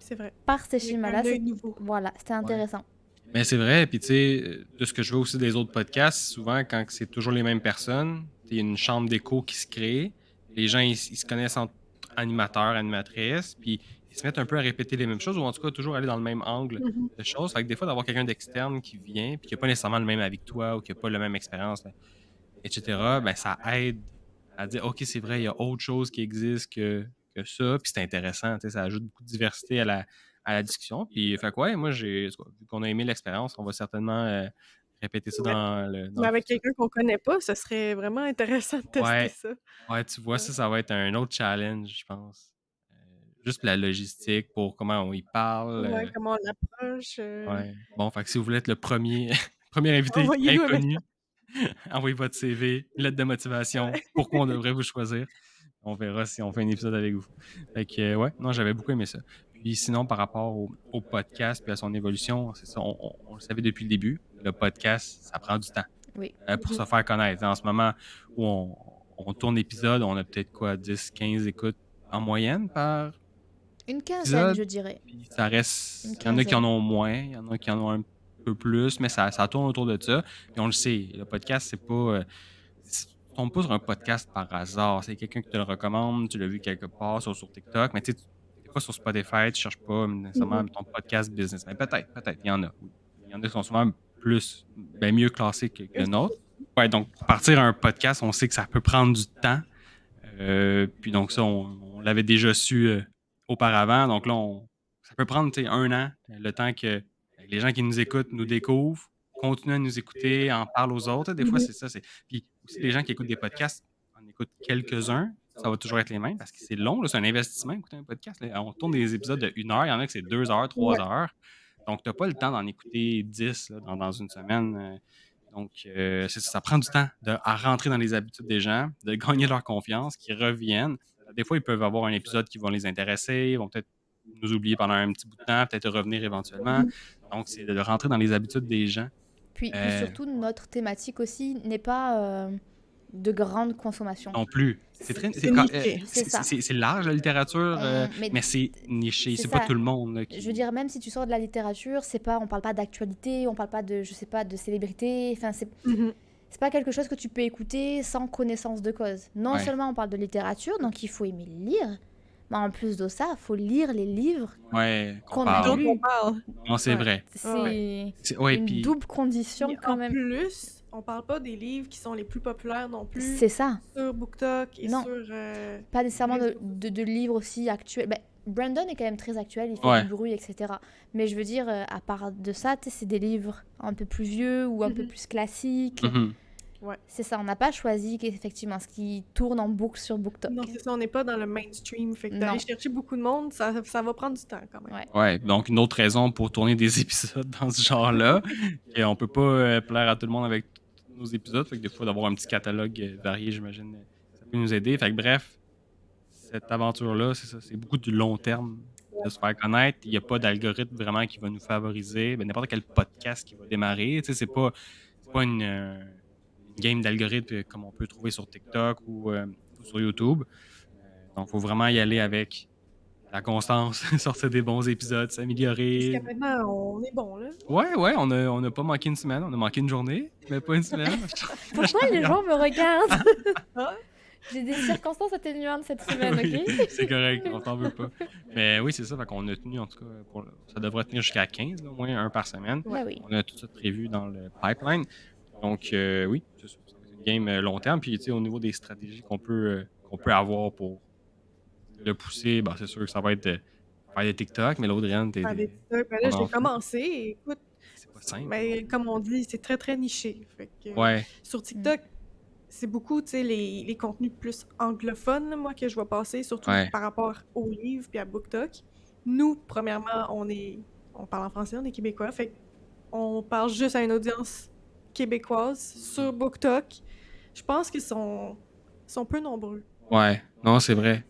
C'est vrai. par ces Avec schémas-là, un œil c'est nouveau. voilà, c'était intéressant. Mais c'est vrai, puis tu sais, de ce que je vois aussi des autres podcasts, souvent quand c'est toujours les mêmes personnes, il y a une chambre d'écho qui se crée, les gens ils se connaissent entre animateurs, animatrices, puis ils se mettent un peu à répéter les mêmes choses, ou en tout cas toujours aller dans le même angle Mhm. de choses. Fait que des fois, d'avoir quelqu'un d'externe qui vient, puis qui n'a pas nécessairement le même avis que toi, ou qui n'a pas la même expérience, etc., ben ça aide à dire, OK, c'est vrai, il y a autre chose qui existe que ça, puis c'est intéressant, tu sais, ça ajoute beaucoup de diversité à la discussion. Puis, fait quoi, moi, vu qu'on a aimé l'expérience, on va certainement répéter ça Ouais. dans le Mais avec futur. quelqu'un qu'on connaît pas, ce serait vraiment intéressant de tester Ouais. ça. Ouais, tu vois, ça va être un autre challenge, je pense. Juste la logistique pour comment on y parle. Ouais, comment on l'approche. Ouais. Bon, fait que si vous voulez être le premier, premier invité Envoyez-nous un inconnu, envoyez votre CV, lettre de motivation, Ouais. pourquoi on devrait vous choisir. On verra si on fait un épisode avec vous. Fait que, ouais, non, j'avais beaucoup aimé ça. Puis sinon, par rapport au podcast puis à son évolution, c'est ça, on le savait depuis le début. Le podcast, ça prend du temps Oui. pour se faire connaître. En ce moment où on tourne l'épisode, on a peut-être quoi, 10, 15 écoutes en moyenne par Une quinzaine, épisode. je dirais. Puis ça reste. Une Il y en a qui en quinzaine. ont moins, il y en a qui en ont un peu plus, mais ça tourne autour de ça. Puis on le sait, le podcast, c'est pas. Tu tombes pas sur un podcast par hasard. C'est quelqu'un qui te le recommande, tu l'as vu quelque part sur TikTok, mais tu sais, t'es pas sur Spotify, tu cherches pas nécessairement ton podcast business. Mais peut-être, il y en a. Oui. Il y en a qui sont souvent mieux classés que le nôtre. Ouais, donc pour partir à un podcast, on sait que ça peut prendre du temps. Puis donc ça, on l'avait déjà su auparavant. Donc là, ça peut prendre un an, le temps que les gens qui nous écoutent nous découvrent, continuent à nous écouter, en parlent aux autres. Des fois, c'est ça. Puis aussi, les gens qui écoutent des podcasts, en écoutent quelques-uns. Ça va toujours être les mêmes parce que c'est long. C'est un investissement, écouter un podcast. Là. On tourne des épisodes de 1 heure. Il y en a que c'est 2 heures, 3 heures. Donc, tu n'as pas le temps d'en écouter 10 là, dans une semaine. Donc, ça prend du temps à rentrer dans les habitudes des gens, de gagner leur confiance, qu'ils reviennent. Des fois, ils peuvent avoir un épisode qui va les intéresser, ils vont peut-être nous oublier pendant un petit bout de temps, peut-être revenir éventuellement. Donc, c'est de rentrer dans les habitudes des gens. Puis surtout, notre thématique aussi n'est pas de grande consommation. Non plus. C'est niché. C'est ça. c'est large, la littérature, mais c'est niché. c'est C'est pas ça. tout le monde là, qui... Je veux dire, même si tu sors de la littérature, on parle pas d'actualité, on parle pas de, je sais pas, de célébrité. Enfin, Mhm. c'est pas quelque chose que tu peux écouter sans connaissance de cause. Non Ouais. seulement on parle de littérature, donc il faut aimer lire, mais en plus de ça, il faut lire les livres Ouais, qu'on parle. a Donc, lus. on parle. Non, c'est Ouais. vrai. C'est Ouais, une puis double condition Mais quand en même. plus, on parle pas des livres qui sont les plus populaires non plus C'est ça. sur BookTok et Non. sur... Pas nécessairement les de livres aussi actuels. Ben, Brandon est quand même très actuel, il fait Ouais. du bruit, etc. Mais je veux dire, à part de ça, tu sais, c'est des livres un peu plus vieux ou un peu Mhm. plus classiques. mhm. C'est ça, on n'a pas choisi effectivement ce qui tourne en boucle sur BookTok. Non, c'est ça, on n'est pas dans le mainstream. Fait que Non. d'aller chercher beaucoup de monde, ça va prendre du temps quand même. Ouais. Ouais, donc une autre raison pour tourner des épisodes dans ce genre-là. Et on peut pas plaire à tout le monde avec tous nos épisodes. Fait que des fois, d'avoir un petit catalogue varié, j'imagine, ça peut nous aider. Fait que bref, cette aventure-là, c'est ça, c'est beaucoup du long terme de se faire connaître. Il y a pas d'algorithme vraiment qui va nous favoriser. Ben, n'importe quel podcast qui va démarrer, tu sais, c'est pas une game d'algorithme comme on peut trouver sur TikTok ou sur YouTube. Donc, faut vraiment y aller avec la constance, sortir des bons épisodes, Jusqu'à s'améliorer. maintenant, on est bon, là. Ouais, on a pas manqué une semaine. On a manqué une journée, mais pas une semaine. Pourquoi les gens me regardent? Ah, J'ai des circonstances atténuantes cette semaine, Oui, ok? c'est correct, on t'en veut pas. Mais oui, c'est ça, fait qu'on a tenu, en tout cas, ça devrait tenir jusqu'à 15, là, au moins un par semaine. Bah oui. On a tout ça prévu dans le pipeline. Donc, oui, c'est ça. C'est une game long terme. Puis, tu sais, au niveau des stratégies qu'on peut avoir pour le pousser, ben, c'est sûr que ça va être faire des TikTok, mais l'Audriane, faire des TikTok. Ben là, on j'ai en fait. commencé. Écoute, C'est pas simple. mais comme on dit, c'est très, très niché. Fait que, Ouais, sur TikTok, c'est beaucoup, tu sais, les contenus plus anglophones, là, moi, que je vois passer, surtout ouais. par rapport aux livres puis à BookTok. Nous, premièrement, on parle en français, on est québécois, fait on parle juste à une audience québécoise sur BookTok. Je pense qu'ils sont peu nombreux. Ouais, non, c'est vrai.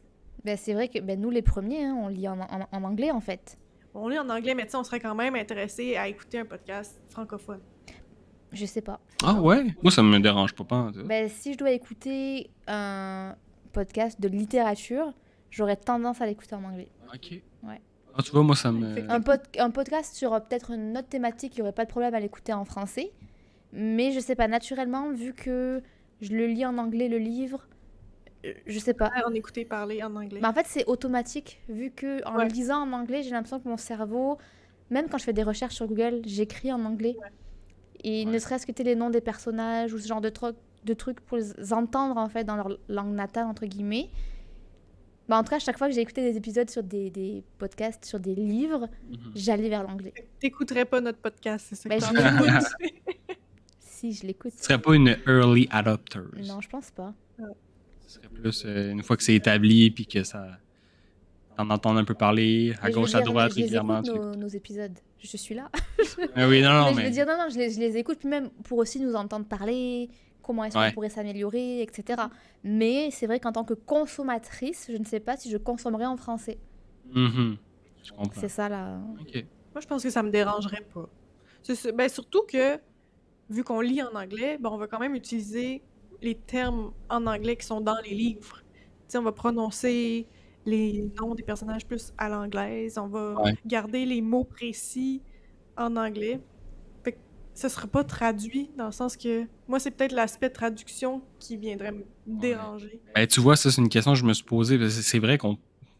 Ben, c'est vrai que ben, nous, les premiers, hein, on lit en anglais, en fait. On lit en anglais, mais tu sais, on serait quand même intéressé à écouter un podcast francophone. Je sais pas. Ah ouais? Moi, ça me dérange pas en tout. Ben, si je dois écouter un podcast de littérature, j'aurais tendance à l'écouter en anglais. Ok. Ouais. Ah, tu vois, moi, ça me. Un podcast sur peut-être une autre thématique, il n'y aurait pas de problème à l'écouter en français. Mais je sais pas, naturellement, vu que je le lis en anglais, le livre, je sais pas. En écouter parler en anglais. Mais en fait, c'est automatique, vu que en Ouais. lisant en anglais, j'ai l'impression que mon cerveau, même quand je fais des recherches sur Google, j'écris en anglais. Et Ouais. ne serait-ce que les noms des personnages ou ce genre de trucs pour les entendre en fait dans leur langue natale, entre guillemets. Bah, en tout cas, chaque fois que j'ai écouté des épisodes sur des podcasts, sur des livres, Mhm. j'allais vers l'anglais. T'écouterais pas notre podcast, c'est ça que Ben, t'es je en train de l'écoute. dire. Si, je l'écoute. Ce serait pas une early adopter. Non, je pense pas. Ce serait plus une fois que c'est établi puis que ça. T'en entends un peu parler à Mais je veux gauche, à dire, droite, je les régulièrement. écoute, Tu nos, l'écoutes. nos épisodes. Je suis là. Ah oui, non, Mais je mais. veux dire, non, je les écoute puis même pour aussi nous entendre parler, comment est-ce qu'on Ouais. pourrait s'améliorer, etc. Mais c'est vrai qu'en tant que consommatrice, je ne sais pas si je consommerais en français. Mhm. Je comprends. C'est ça là. Ok. Moi, je pense que ça me dérangerait pas. Ben, surtout que, vu qu'on lit en anglais, ben, on va quand même utiliser les termes en anglais qui sont dans les livres. Tu sais, on va prononcer les noms des personnages plus à l'anglaise, on va Ouais. garder les mots précis en anglais. Fait que ce sera pas traduit, dans le sens que, moi, c'est peut-être l'aspect traduction qui viendrait me déranger. Ben, tu vois, ça, c'est une question que je me suis posée. Parce que c'est vrai qu'on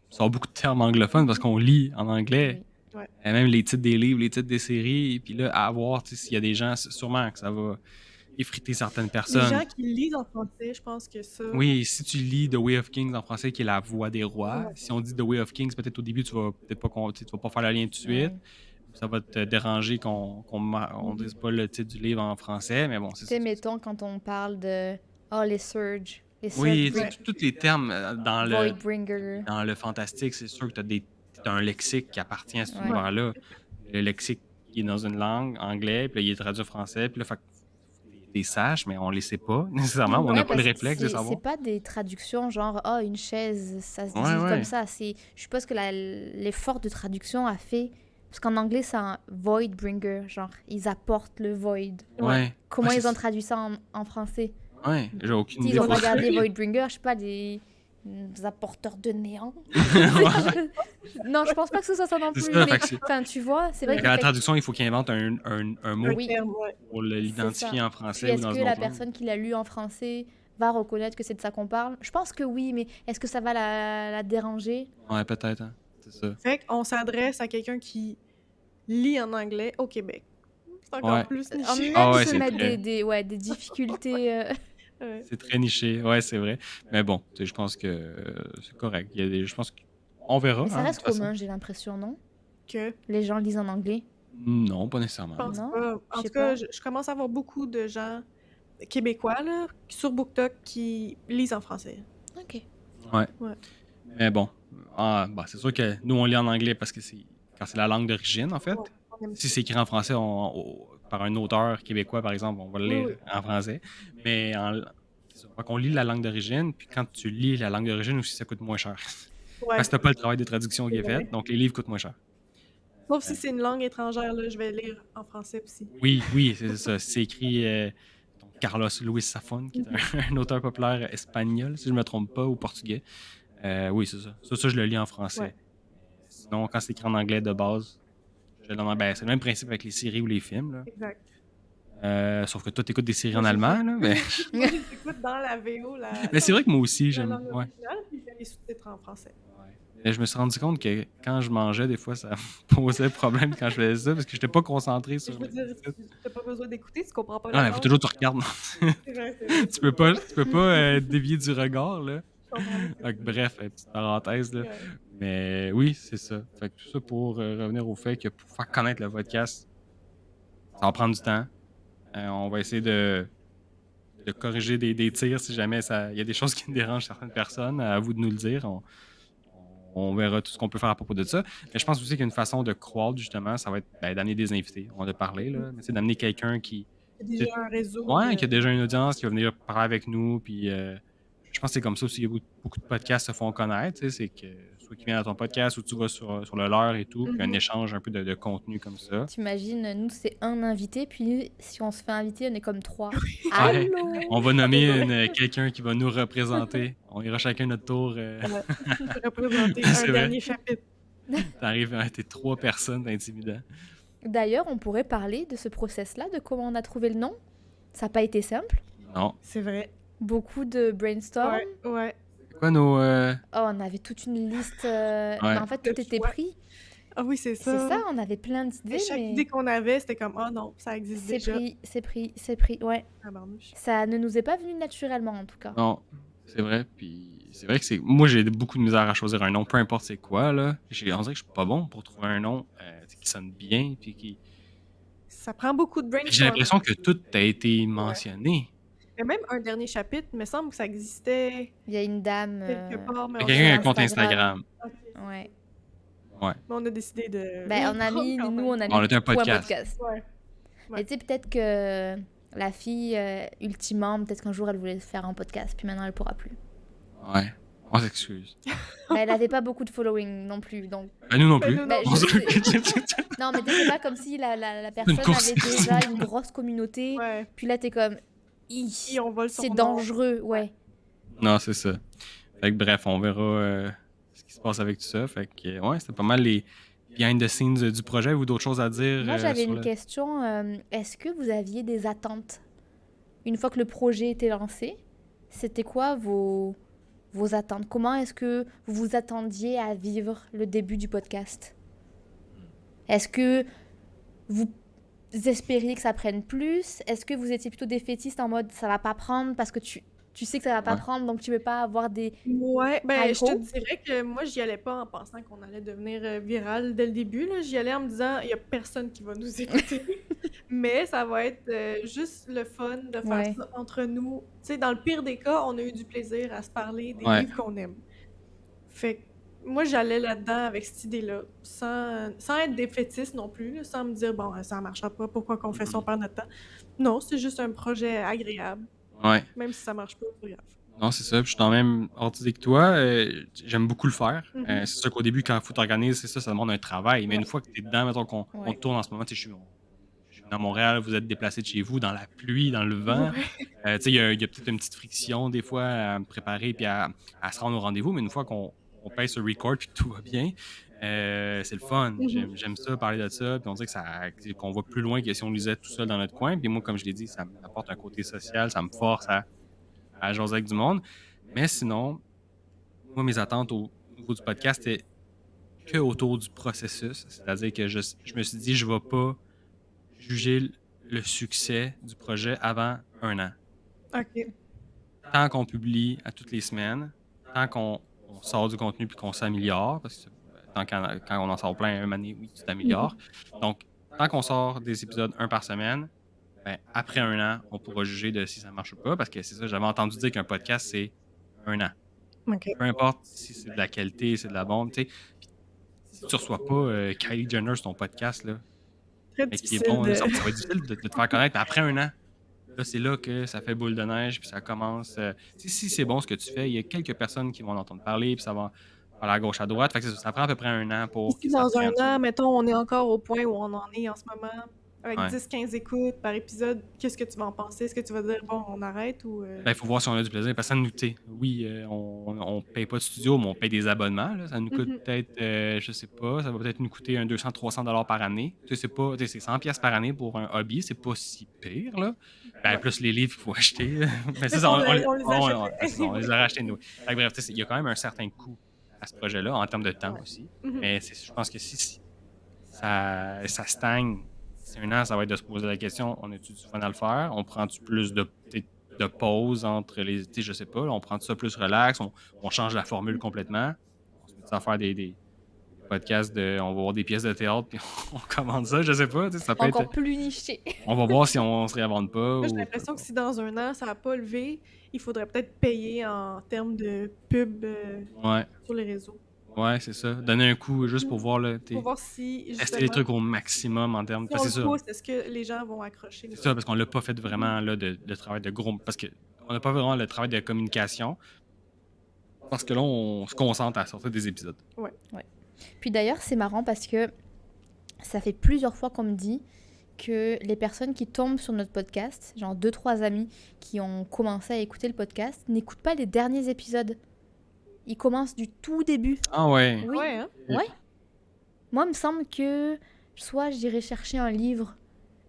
sort beaucoup de termes anglophones parce qu'on lit en anglais. Oui. Ouais. Et même les titres des livres, les titres des séries. Et puis là, à voir, tu sais, s'il y a des gens, sûrement que ça va effriter certaines Les personnes. gens qui lisent en français, je pense que ça... Oui, si tu lis The Way of Kings en français, qui est la voix des rois, Ouais. si on dit The Way of Kings, peut-être au début, tu vas peut-être pas, tu vas pas faire le lien tout de suite. Ouais. Ça va te déranger on dise pas le titre du livre en français, mais bon, c'est Tu sais, ça. mettons quand on parle de les Surge, les Oui, Surge tu sais, tous les termes Voidbringer. dans le fantastique, c'est sûr que t'as un lexique qui appartient à cet Ouais. univers-là. Le lexique qui est dans une langue, anglais, puis là, il est traduit en français, puis là, fait que des sages, mais on les sait pas nécessairement. On Ouais, n'a pas le parce que réflexe de savoir. c'est pas des traductions genre une chaise, ça se dit Ouais, ouais. comme ça. Je suppose que l'effort de traduction a fait. Parce qu'en anglais, c'est un voidbringer, genre ils apportent le void. Ouais. Comment Ouais, ils c'est ont ça. traduit ça en français? Ouais, j'ai aucune idée. S'ils ont pour ça. regardé voidbringer, je sais pas, des apporteurs de néant. Ouais. Non, je pense pas que ce soit ça non C'est plus. ça, mais fait que c'est- enfin, tu vois, c'est vrai Fait que qu'à la traduction, il faut qu'il invente un mot Oui. terme, ouais. pour l'identifier ça. en Puis français ou est-ce dans que une la autre langue. personne qui l'a lu en français va reconnaître que c'est de ça qu'on parle? Je pense que oui, mais est-ce que ça va la déranger? Ouais, peut-être. Hein. C'est ça. Fait qu'on s'adresse à quelqu'un qui lit en anglais au Québec. C'est encore Ouais. plus En niché. même Ah ouais, se c'est mettre très- des difficultés. Ouais. C'est très niché. Ouais, c'est vrai. Mais bon, tu sais, je pense que c'est correct. Je pense qu'on verra. Mais ça hein, de reste toute façon. commun, j'ai l'impression, non? Que Les gens lisent en anglais. Non, pas nécessairement. je pense Non, pas. je En sais tout cas, pas. je commence à avoir beaucoup de gens québécois là, sur BookTok qui lisent en français. Ok. Ouais. Ouais. Mais bon, bah, c'est sûr que nous, on lit en anglais parce que quand c'est la langue d'origine, en fait. Ouais, on aime Si ça. c'est écrit en français par un auteur québécois, par exemple, on va le lire Oui, en français. Mais c'est ça. Fait qu'on lit la langue d'origine, puis quand tu lis la langue d'origine aussi, ça coûte moins cher. Ouais, Parce que t'as pas le travail de traduction qui c'est est fait, vrai. donc les livres coûtent moins cher. Sauf si Euh, c'est une langue étrangère, là, je vais lire en français aussi. oui, c'est ça. C'est écrit donc Carlos Luis Zafón, qui est Mhm. un auteur populaire espagnol, si je me trompe pas, ou portugais. Oui, c'est ça. Ça, je le lis en Ouais, français. Sinon, quand c'est écrit en anglais de base, ben, c'est le même principe avec les séries ou les films, là. exact. Sauf que toi, t'écoutes des séries Moi, en allemand, là, mais... moi, je les écoute dans la VO, mais c'est vrai que moi aussi, la j'aime... langue Ouais. originale, puis je mets les sous-titres en français. Ouais. Mais je me suis rendu compte que quand je mangeais, des fois, ça me posait problème quand je faisais ça, parce que j'étais pas concentré Mais sur je veux les dire, titres. t'as pas besoin d'écouter, tu comprends pas Non, la mais faut langue. toujours que tu regardes. C'est vrai, c'est vrai. Tu peux pas dévier du regard, là. Je comprends pas. Donc, bref, petite parenthèse, là. Ouais. Mais oui, c'est ça. Fait que tout ça pour revenir au fait que pour faire connaître le podcast, ça va prendre du temps. On va essayer de corriger des tirs si jamais il y a des choses qui dérangent certaines personnes. À vous de nous le dire. On verra tout ce qu'on peut faire à propos de ça. Mais je pense aussi qu'une façon de croître, justement, ça va être d'amener des invités. On en a parlé, là. Mais c'est d'amener quelqu'un qui, Il y a tu sais, déjà un réseau ouais, qui a de. déjà une audience, qui va venir parler avec nous. Puis je pense que c'est comme ça aussi que beaucoup de podcasts se font connaître. Tu sais, c'est que soit qui vient à ton podcast ou tu vas sur le leur et tout, puis un Mhm. échange un peu de contenu comme ça. T'imagines, nous, c'est un invité, puis si on se fait inviter, on est comme 3. Ouais, Allô? on va nommer quelqu'un qui va nous représenter. On ira chacun notre tour. Ouais. Représenter un C'est vrai. dernier chapitre. T'arrives à être 3 personnes, c'est intimidant. D'ailleurs, on pourrait parler de ce process-là, de comment on a trouvé le nom. Ça n'a pas été simple. Non. C'est vrai. Beaucoup de brainstorm. Ouais, ouais. C'est quoi nos. Oh, on avait toute une liste. Ouais. Mais en fait, tout De était choix. pris. Ah oui, c'est C'est ça. ça, on avait plein Et d'idées, chaque mais idée qu'on avait, c'était comme, oh non, ça existe c'est déjà. pris, c'est pris, c'est pris. Ouais, Tabarnouche. ça ne nous est pas venu naturellement en tout cas. Non, c'est vrai. Puis c'est vrai que c'est. Moi, j'ai beaucoup de misère à choisir un nom, peu importe c'est quoi, là. On dirait que je suis pas bon pour trouver un nom qui sonne bien. Puis qui. Ça prend beaucoup de J'ai brainstorm. l'impression que tout a été mentionné. Mais même un dernier chapitre, il me semble que ça existait Il y a une dame. quelque part, mais Il y a on quelqu'un qui a un a... compte Instagram. Instagram. Ouais. Ouais. mais on a décidé de... Ben, on a mis, quand nous, même. on a On mis était un point podcast. Ouais. Ouais. Et tu sais, peut-être que la fille, ultimement, peut-être qu'un jour elle voulait faire un podcast, puis maintenant elle pourra plus. Ouais. On s'excuse. Mais elle avait pas beaucoup de following non plus, donc. Nous non Ben, plus. nous, Ben, non. je sais. Non, mais tu sais, c'est pas comme si la personne course. avait déjà une grosse communauté, Ouais. puis là t'es comme. Hi, Et on vole son c'est nom. dangereux, ouais. Non, c'est ça. Fait que bref, on verra ce qui se passe avec tout ça. Fait que ouais, c'était pas mal les behind the scenes du projet. Avez-vous d'autres choses à dire? Moi j'avais sur une le- question. Est-ce que vous aviez des attentes une fois que le projet était lancé? C'était quoi vos attentes? Comment est-ce que vous vous attendiez à vivre le début du podcast? Est-ce que vous espériez que ça prenne plus? Est-ce que vous étiez plutôt défaitiste en mode ça va pas prendre parce que tu sais que ça va pas Ouais. prendre donc tu veux pas avoir des. Ouais, ben High je te hope. dirais que moi j'y allais pas en pensant qu'on allait devenir viral dès le début là. J'y allais en me disant il y a personne qui va nous écouter. Mais ça va être juste le fun de faire Ouais. ça entre nous. Tu sais, dans le pire des cas, on a eu du plaisir à se parler des Ouais. livres qu'on aime. Fait que moi j'allais là-dedans avec cette idée-là, sans être défaitiste non plus, là, sans me dire bon ça marchera pas, pourquoi qu'on fait ça, on perd notre temps. Non, c'est juste un projet agréable. Ouais. Même si ça marche pas, c'est pas grave. Non, c'est ça. Puis je suis dans la même ordre d'idée que toi. J'aime beaucoup le faire. Mhm. C'est sûr qu'au début, quand il faut t'organiser, c'est ça, ça demande un travail. Mais Ouais. une fois que tu es dedans, mettons qu'on Ouais. on tourne en ce moment, tu sais, je suis dans Montréal, vous êtes déplacé de chez vous, dans la pluie, dans le vent. Ouais. Tu sais, il y a peut-être une petite friction des fois à me préparer puis à se rendre au rendez-vous. Mais une fois qu'on pèse sur record puis que tout va bien, c'est le fun. Mhm. J'aime ça, parler de ça. Puis on dirait qu'on va plus loin que si on lisait tout seul dans notre coin. Puis moi, comme je l'ai dit, ça m'apporte un côté social, ça me force à jaser avec du monde. Mais sinon, moi, mes attentes au niveau du podcast étaient que autour du processus. C'est-à-dire que je me suis dit, je ne vais pas juger le succès du projet avant 1 an. Ok. Tant qu'on publie à toutes les semaines, tant qu'on sort du contenu puis qu'on s'améliore, parce que quand on en sort plein un moment donné, oui, tu t'améliores. Donc, tant qu'on sort des épisodes 1 par semaine, ben, après 1 an, on pourra juger de si ça marche ou pas, parce que c'est ça, j'avais entendu dire qu'un podcast, c'est 1 an. Ok. Peu importe si c'est de la qualité, c'est de la bombe, tu sais. Puis, si tu reçois pas Kylie Jenner sur ton podcast, là, Très mais qui est difficile bon, de... là, ça va être difficile de te faire connaître. Puis après 1 an, là, c'est là que ça fait boule de neige, puis ça commence. Si c'est bon ce que tu fais, il y a quelques personnes qui vont en entendre parler, puis ça va aller à gauche, à droite. Fait que ça prend à peu près 1 an Puis pour si que ça dans un prenne ça. an, mettons, on est encore au point où on en est en ce moment, avec Ouais. 10-15 écoutes par épisode, qu'est-ce que tu vas en penser? Est-ce que tu vas dire, bon, on arrête ou... Ben, il faut voir si on a du plaisir. Parce que ça nous, tu sais, oui, on paye pas de studio, mais on paye des abonnements. Là. Ça nous coûte Mhm. peut-être, je sais pas, ça va peut-être nous coûter un 200-300 $ par année. Tu sais, c'est pas, tu sais, c'est 100 $ par année pour un hobby, c'est pas si pire, là. Ben, Ouais. plus les livres qu'il faut acheter. Mais Mais ça, on les c'est ça, achèterait. on les aurait achetés, nous. Fait que bref, tu sais, il y a quand même un certain coût à ce projet-là, en termes de temps Ouais. aussi. Mhm. Mais je pense que si ça stagne, d'ici 1 an, ça va être de se poser la question, on a-tu du fun à le faire? On prend-tu plus peut-être de pause entre les. Tu sais, je sais pas, là, on prend ça plus relax, on change la formule complètement. On se met à faire des podcasts on va voir des pièces de théâtre puis on commande ça, je sais pas. Tu sais, ça peut être. Encore plus niché. On va voir si on se réinvente pas Moi, j'ai ou peu l'impression que importe. si dans un an, ça n'a pas levé, il faudrait peut-être payer en termes de pub Ouais, sur les réseaux. ouais, c'est ça. Donner un coup juste pour voir, là, Pour voir si, tester les justement, trucs au maximum en termes. si Parce on que le c'est ça. pousse, est-ce que les gens vont accrocher? C'est ça, parce qu'on l'a pas fait vraiment là, de travail de gros. Parce que on n'a pas vraiment le travail de communication. Parce que là, on se concentre à sortir des épisodes. Puis d'ailleurs, c'est marrant parce que ça fait plusieurs fois qu'on me dit que les personnes qui tombent sur notre podcast, genre 2-3 amis qui ont commencé à écouter le podcast, n'écoutent pas les derniers épisodes. Ils commencent du tout début. Ah ouais. Oui. Ouais, hein? Ouais. Moi, il me semble que soit j'irai chercher un livre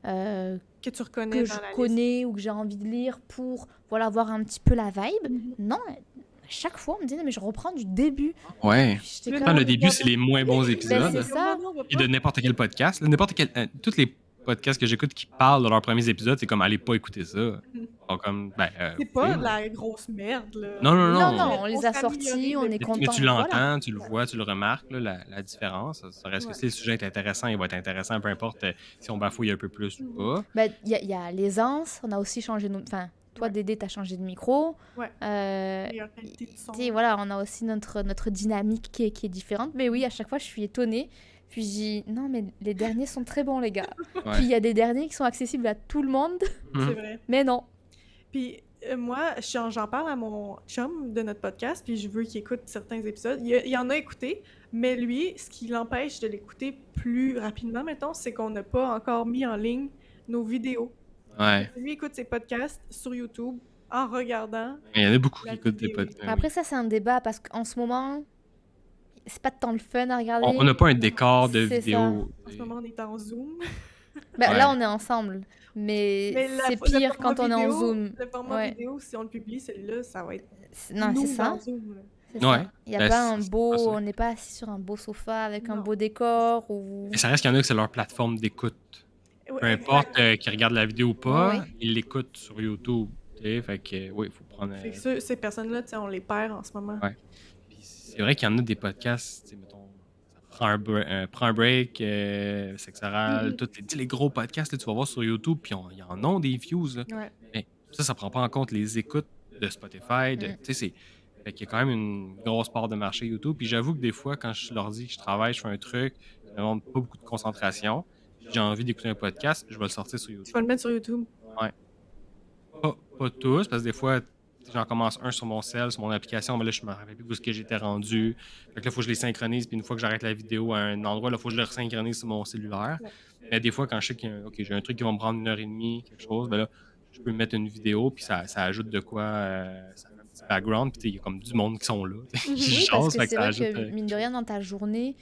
Que tu reconnais que dans je la connais ou que j'ai envie de lire pour voilà, voir un petit peu la vibe. liste. Non, à chaque fois, on me dit, non, mais je reprends du début. Ouais. Puis j'étais Mais comme, Quand non, le début, c'est les moins bons Ben, épisodes. c'est ça. Non, on va Et pas. de n'importe quel podcast. Là, tous les podcasts que j'écoute qui parlent de leurs premiers épisodes, c'est comme allez pas écouter ça. Mhm. Donc, comme, C'est pas de la grosse merde, là. Non, non, Non, non. non, on les a s'est sortis, amélioré on est depuis. content. Mais tu Voilà. l'entends, tu le vois, tu le remarques, là, la différence. Ça reste que Ouais. si le sujet est intéressant, il va être intéressant, peu importe si on bafouille un peu plus ou pas. Ben, il y a l'aisance, on a aussi changé de... Enfin, toi, Ouais. Dédé, t'as changé de micro. Ouais. Euh, Meilleure qualité de son. tu sais, voilà, on a aussi notre dynamique qui est différente. Mais oui, à chaque fois, je suis étonnée. Puis je dis, non, mais les derniers sont très bons, les gars. Ouais. Puis il y a des derniers qui sont accessibles à tout le monde, Mhm. C'est vrai. mais non. Puis moi, j'en parle à mon chum de notre podcast, puis je veux qu'il écoute certains épisodes. Il en a écouté, mais lui, ce qui l'empêche de l'écouter plus rapidement, mettons, c'est qu'on n'a pas encore mis en ligne nos vidéos. Ouais. Lui écoute ses podcasts sur YouTube en regardant. Il y en a beaucoup qui La écoutent des vidéo. podcasts. Après, ça, c'est un débat parce qu'en ce moment, c'est pas tant le fun à regarder. On n'a pas un décor de C'est vidéo. En ce moment, on est en Zoom. Ben, Ouais. là, on est ensemble. Mais c'est le pire format quand on est en vidéo- Zoom. Le format Ouais. vidéo, si on le publie, celui-là, ça va être Non, nous c'est ça. dans Zoom, là. C'est Ouais. ça. Il n'y a Ben, pas un c'est beau... pas ça. On n'est pas assis sur un beau sofa avec un Non. beau décor ou... Et ça reste qu'il y en a que c'est leur plateforme d'écoute. Ouais, Peu exact. importe qu'ils regardent la vidéo ou pas, Ouais. ils l'écoutent sur YouTube. Tu sais, fait que, oui, il faut prendre. Fait que ces personnes-là, tu sais, on les perd en ce moment. Ouais. Puis c'est vrai qu'il y en a des podcasts, tu sais, mettons, ça prend un break, sexe oral, Mhm. tous tu sais, les gros podcasts, là, tu vas voir sur YouTube, puis ils en ont des views. Là. Ouais. Mais ça prend pas en compte les écoutes de Spotify. Tu sais, fait qu'il y a quand même une grosse part de marché YouTube. Puis j'avoue que des fois, quand je leur dis que je travaille, je fais un truc, ça me demande pas beaucoup de concentration. J'ai envie d'écouter un podcast, je vais le sortir sur Tu YouTube. vas le mettre sur YouTube. Pas tous, parce que des fois, j'en commence un sur mon cell, sur mon application, mais là, je me rappelle plus où est-ce que j'étais rendu. Fait que là, il faut que je les synchronise, puis une fois que j'arrête la vidéo à un endroit, il faut que je le resynchronise sur mon cellulaire. Ouais. Mais des fois, quand je sais que j'ai un truc qui va me prendre 1 heure et demie, quelque chose, ben là, je peux mettre une vidéo, puis ça ajoute de quoi, ça fait un petit background, puis il y a comme du monde qui sont là, qui Oui, jasent, parce que fait c'est ça vrai ajoute. que, mine de rien, dans ta journée,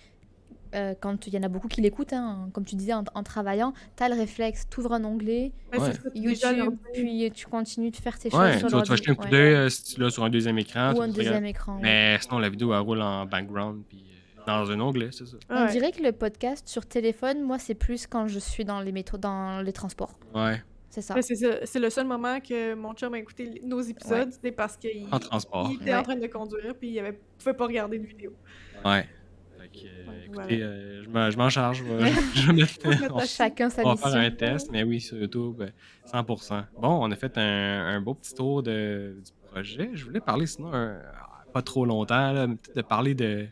quand il y en a beaucoup qui l'écoutent, hein, comme tu disais, en travaillant, tu as le réflexe, tu ouvres un onglet, Ouais, Ouais. c'est ça, déjà leur YouTube, dire. puis tu continues de faire tes Ouais, choses sur tu vas jeter un coup l'ordi. d'œil si tu l'as sur un deuxième écran. Ou tu un vas deuxième regarder. écran. ouais. Mais sinon, la vidéo, elle roule en background, puis dans un onglet, c'est ça. On Ouais. dirait que le podcast sur téléphone, moi, c'est plus quand je suis dans les métros, dans les transports. Ouais, C'est ça. Ouais, c'est ça. C'est le seul moment que mon chum a écouté nos épisodes, c'était parce qu'il en transport. il était en Ouais. train de conduire, puis il pouvait pas regarder de vidéo. Ouais. Fait que, Ouais, écoutez, voilà. je m'en charge. Je vais mettre, Chacun sa on va faire mission. un test, mais oui, sur YouTube, 100%. Bon, on a fait un beau petit tour du projet. Je voulais parler, sinon, pas trop longtemps, là, mais peut-être de parler de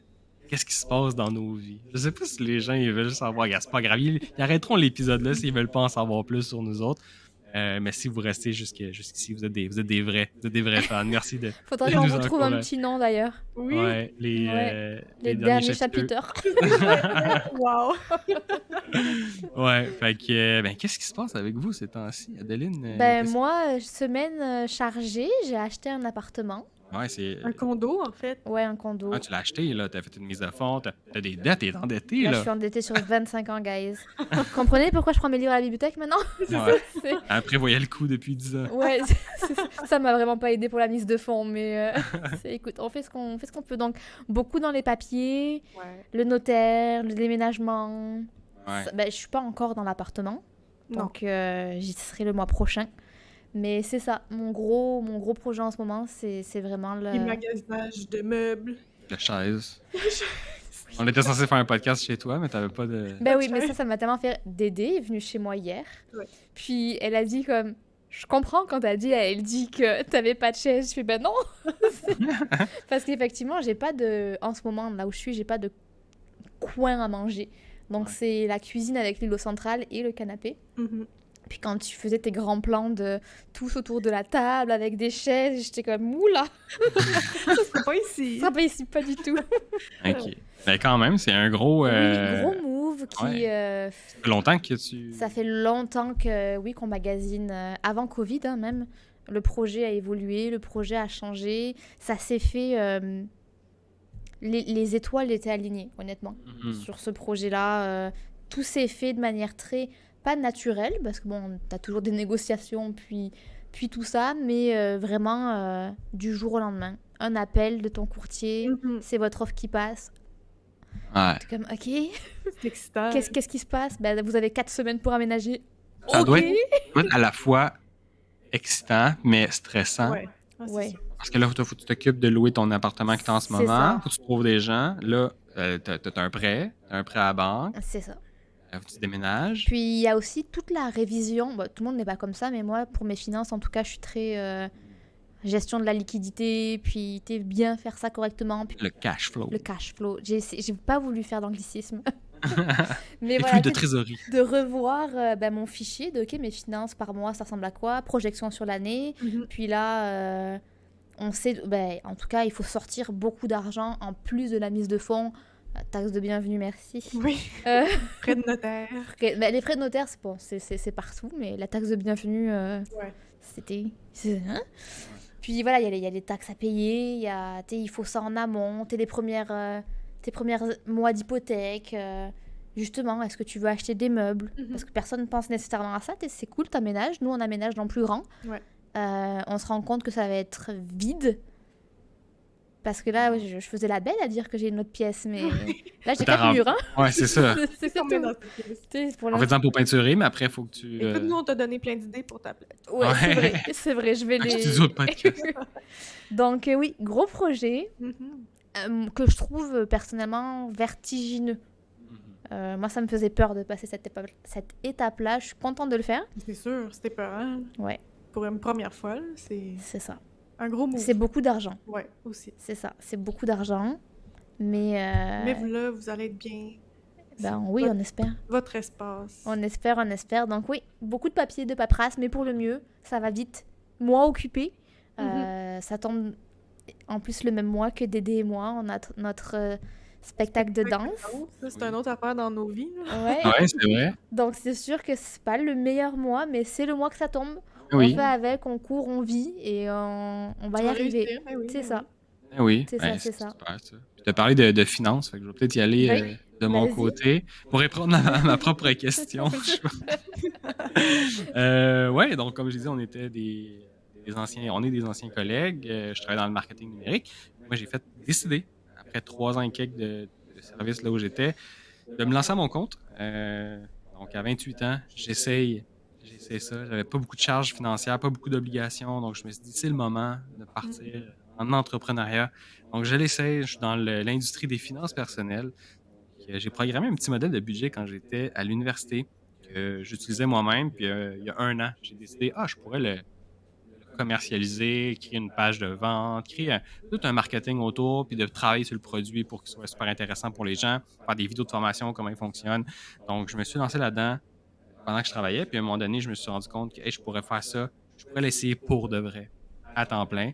qu'est-ce qui se passe dans nos vies. Je sais pas si les gens ils veulent savoir. Regarde, c'est pas grave. Ils arrêteront l'épisode là s'ils veulent pas en savoir plus sur nous autres. Mais si vous restez jusqu'ici, vous êtes des vrais fans. Merci Faudra de qu'on nous retrouve un encourager. petit nom d'ailleurs. Oui. Ouais, Ouais, les les derniers derniers chapitreux. chapiteurs. Wow! Ouais, fait que, ben, qu'est-ce qui se passe avec vous ces temps-ci, Adeline? Ben moi, semaine chargée, j'ai acheté un appartement. Ouais, c'est. Un condo, en fait. Ouais, un condo. Ah, tu l'as acheté, là, t'as fait une mise à fond, t'as des dettes, t'es endetté, Là, je là. suis endettée sur 25 ans, guys. Comprenez pourquoi je prends mes livres à la bibliothèque maintenant? Ouais. C'est- Elle prévoyait le coup depuis 10 ans. Ouais, ça m'a vraiment pas aidé pour la mise de fonds, mais écoute, on fait ce qu'on peut. Donc, beaucoup dans les papiers, Ouais. le notaire, le déménagement. Ouais. Ben, je suis pas encore dans l'appartement, Non. donc j'y serai le mois prochain. Mais c'est ça, mon gros projet en ce moment, c'est vraiment le... Les magasinage de meubles. La chaise. On était censé faire un podcast chez toi, mais t'avais pas de. Ben oui, mais ça m'a tellement fait... Dédé est venue chez moi hier, Ouais. puis elle a dit comme... Je comprends quand elle dit que t'avais pas de chaise. Je fais ben non. Parce qu'effectivement, j'ai pas de... En ce moment, là où je suis, j'ai pas de coin à manger. Donc Ouais. c'est la cuisine avec l'îlot central et le canapé. Mhm. Puis quand tu faisais tes grands plans de tous autour de la table avec des chaises, j'étais comme oula, C'est pas ici. ça va ici pas du tout. Ok. Ben, quand même, c'est un gros. Oui, gros move qui... ouais. Ça fait longtemps que tu. Ça fait longtemps que oui qu'on magasine, avant Covid hein, même. Le projet a évolué, le projet a changé. Ça s'est fait... les étoiles étaient alignées, honnêtement, Mhm. sur ce projet-là. Tout s'est fait de manière très... Pas naturelle, parce que bon, t'as toujours des négociations, puis tout ça, mais vraiment du jour au lendemain. Un appel de ton courtier, Mhm. c'est votre offre qui passe. Ouais. T'es comme, ok, C'est excitant. qu'est-ce qui se passe? Ben, vous avez 4 semaines pour aménager. Ça Ok. doit être à la fois excitant, mais stressant. Ouais. Ah, c'est Ouais. sûr. Parce que là, faut que tu t'occupes de louer ton appartement que tu as en ce C'est moment. ça. Faut que tu trouves des gens. Là, t'as un prêt à la banque. C'est ça. Faut que tu déménages. Puis il y a aussi toute la révision. Bon, tout le monde n'est pas comme ça, mais moi, pour mes finances, en tout cas, je suis très gestion de la liquidité, puis bien faire ça correctement, puis Le cash flow. le cash flow. J'ai pas voulu faire d'anglicisme. Mais Les voilà, flux de tu sais, trésorerie. de revoir ben, mon fichier de, ok, mes finances par mois, ça ressemble à quoi? Projection sur l'année. Mhm. Puis là, on sait, ben, en tout cas, il faut sortir beaucoup d'argent en plus de la mise de fonds. Taxe de bienvenue, merci. Oui. Euh, Près de notaire. ben, les frais de notaire, c'est bon, c'est partout, mais la taxe de bienvenue, Ouais. hein? Puis voilà, il y a les taxes à payer, il faut ça en amont, tes premières mois d'hypothèque. Justement, est-ce que tu veux acheter des meubles? Mhm. Parce que personne ne pense nécessairement à ça. C'est cool, t'aménages. Nous, on aménage dans plus grand. Ouais. On se rend compte que ça va être vide. Parce que là, je faisais la belle à dire que j'ai une autre pièce, mais là, j'ai T'as 4 murs. Hein? Ouais, c'est ça. C'est On met tout. dans cette pièce. Tu sais, pour En l'instant- fait, pour peinturer, mais après, il faut que tu. Écoute, nous, on t'a donné plein d'idées pour ta plaque. Ouais, Ouais. c'est vrai, je vais Un les... studio de podcast. Donc oui, gros projet Mhm. que je trouve personnellement vertigineux. Moi, ça me faisait peur de passer cette étape-là. Je suis contente de le faire. C'est sûr, c'était peurant. Ouais, Pour une première fois, là, c'est c'est ça. un gros mot. C'est beaucoup d'argent. Ouais, aussi. C'est ça, c'est beaucoup d'argent. Mais, Mais là, vous allez être bien. ben, oui, votre, on espère. votre espace. On espère, on espère. Donc oui, beaucoup de papier, de paperasse, mais pour le mieux, ça va vite. Mois occupé. Ça tombe en plus le même mois que Dédé et moi. On a notre spectacle de danse. Ça, c'est une autre affaire dans nos vies. là. Ouais. Ouais, c'est vrai. Donc c'est sûr que c'est pas le meilleur mois, mais c'est le mois que ça tombe. Oui. On fait avec, on court, on vit et on va Tu y vas arriver. réussir, ben oui, C'est ben ça. Eh oui. C'est Ben, ça, c'est ça. super, ça. Puis t'as parlé de finances, fait que je vais peut-être y aller Oui. de mon Vas-y. côté pour répondre à ma propre question. Ouais, donc comme je disais, on était des des anciens collègues. Je travaille dans le marketing numérique. Moi, j'ai décidé, après 3 ans et quelques de service là où j'étais, de me lancer à mon compte. Donc à 28 ans, j'essaye ça. J'avais pas beaucoup de charges financières, pas beaucoup d'obligations. Donc je me suis dit, c'est le moment de partir en entrepreneuriat. Donc je l'essaye. Je suis dans l'industrie des finances personnelles. J'ai programmé un petit modèle de budget quand j'étais à l'université que j'utilisais moi-même. Puis il y a 1 an, j'ai décidé, je pourrais le commercialiser, créer une page de vente, créer tout un marketing autour, puis de travailler sur le produit pour qu'il soit super intéressant pour les gens, faire des vidéos de formation, comment il fonctionne. Donc, je me suis lancé là-dedans. pendant que je travaillais. Puis à un moment donné, je me suis rendu compte que hey, je pourrais faire ça. Je pourrais l'essayer pour de vrai, à temps plein.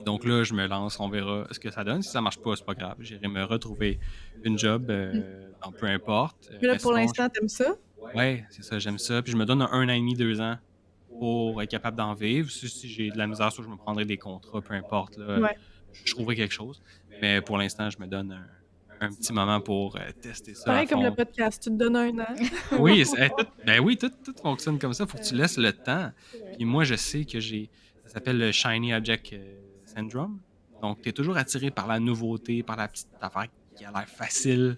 Donc là, je me lance, on verra ce que ça donne. Si ça marche pas, c'est pas grave. J'irai me retrouver une job Mmh. dans peu importe. Mais là, Mais pour sinon, l'instant, t'aimes ça? ouais, c'est ça, j'aime ça. Puis je me donne un an et demi, 2 ans pour être capable d'en vivre. Si j'ai de la misère, soit je me prendrai des contrats, peu importe. Là, Ouais. je trouverai quelque chose. Mais pour l'instant, je me donne un petit moment pour tester ça à Pareil comme le fond. podcast, tu te donnes 1 an. Oui, ben oui, tout fonctionne comme ça. Faut que tu laisses le temps. Ouais. Puis moi, je sais que ça s'appelle le Shiny Object Syndrome. Donc, tu es toujours attiré par la nouveauté, par la petite affaire qui a l'air facile.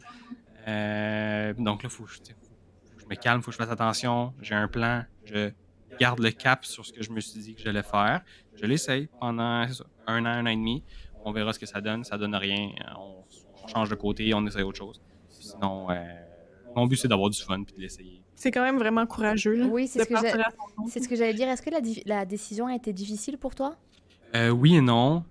Donc là, faut que je me calme, faut que je fasse attention. J'ai un plan. Je garde le cap sur ce que je me suis dit que j'allais faire. Je l'essaye pendant c'est ça, un an et demi. On verra ce que ça donne. Ça donne rien. On change de côté, on essaye autre chose. Sinon, mon but, c'est d'avoir du fun puis de l'essayer. C'est quand même vraiment courageux, là, Oui, de partir à ton compte. c'est ce que j'allais dire. Est-ce que la décision a été difficile pour toi? Oui et non.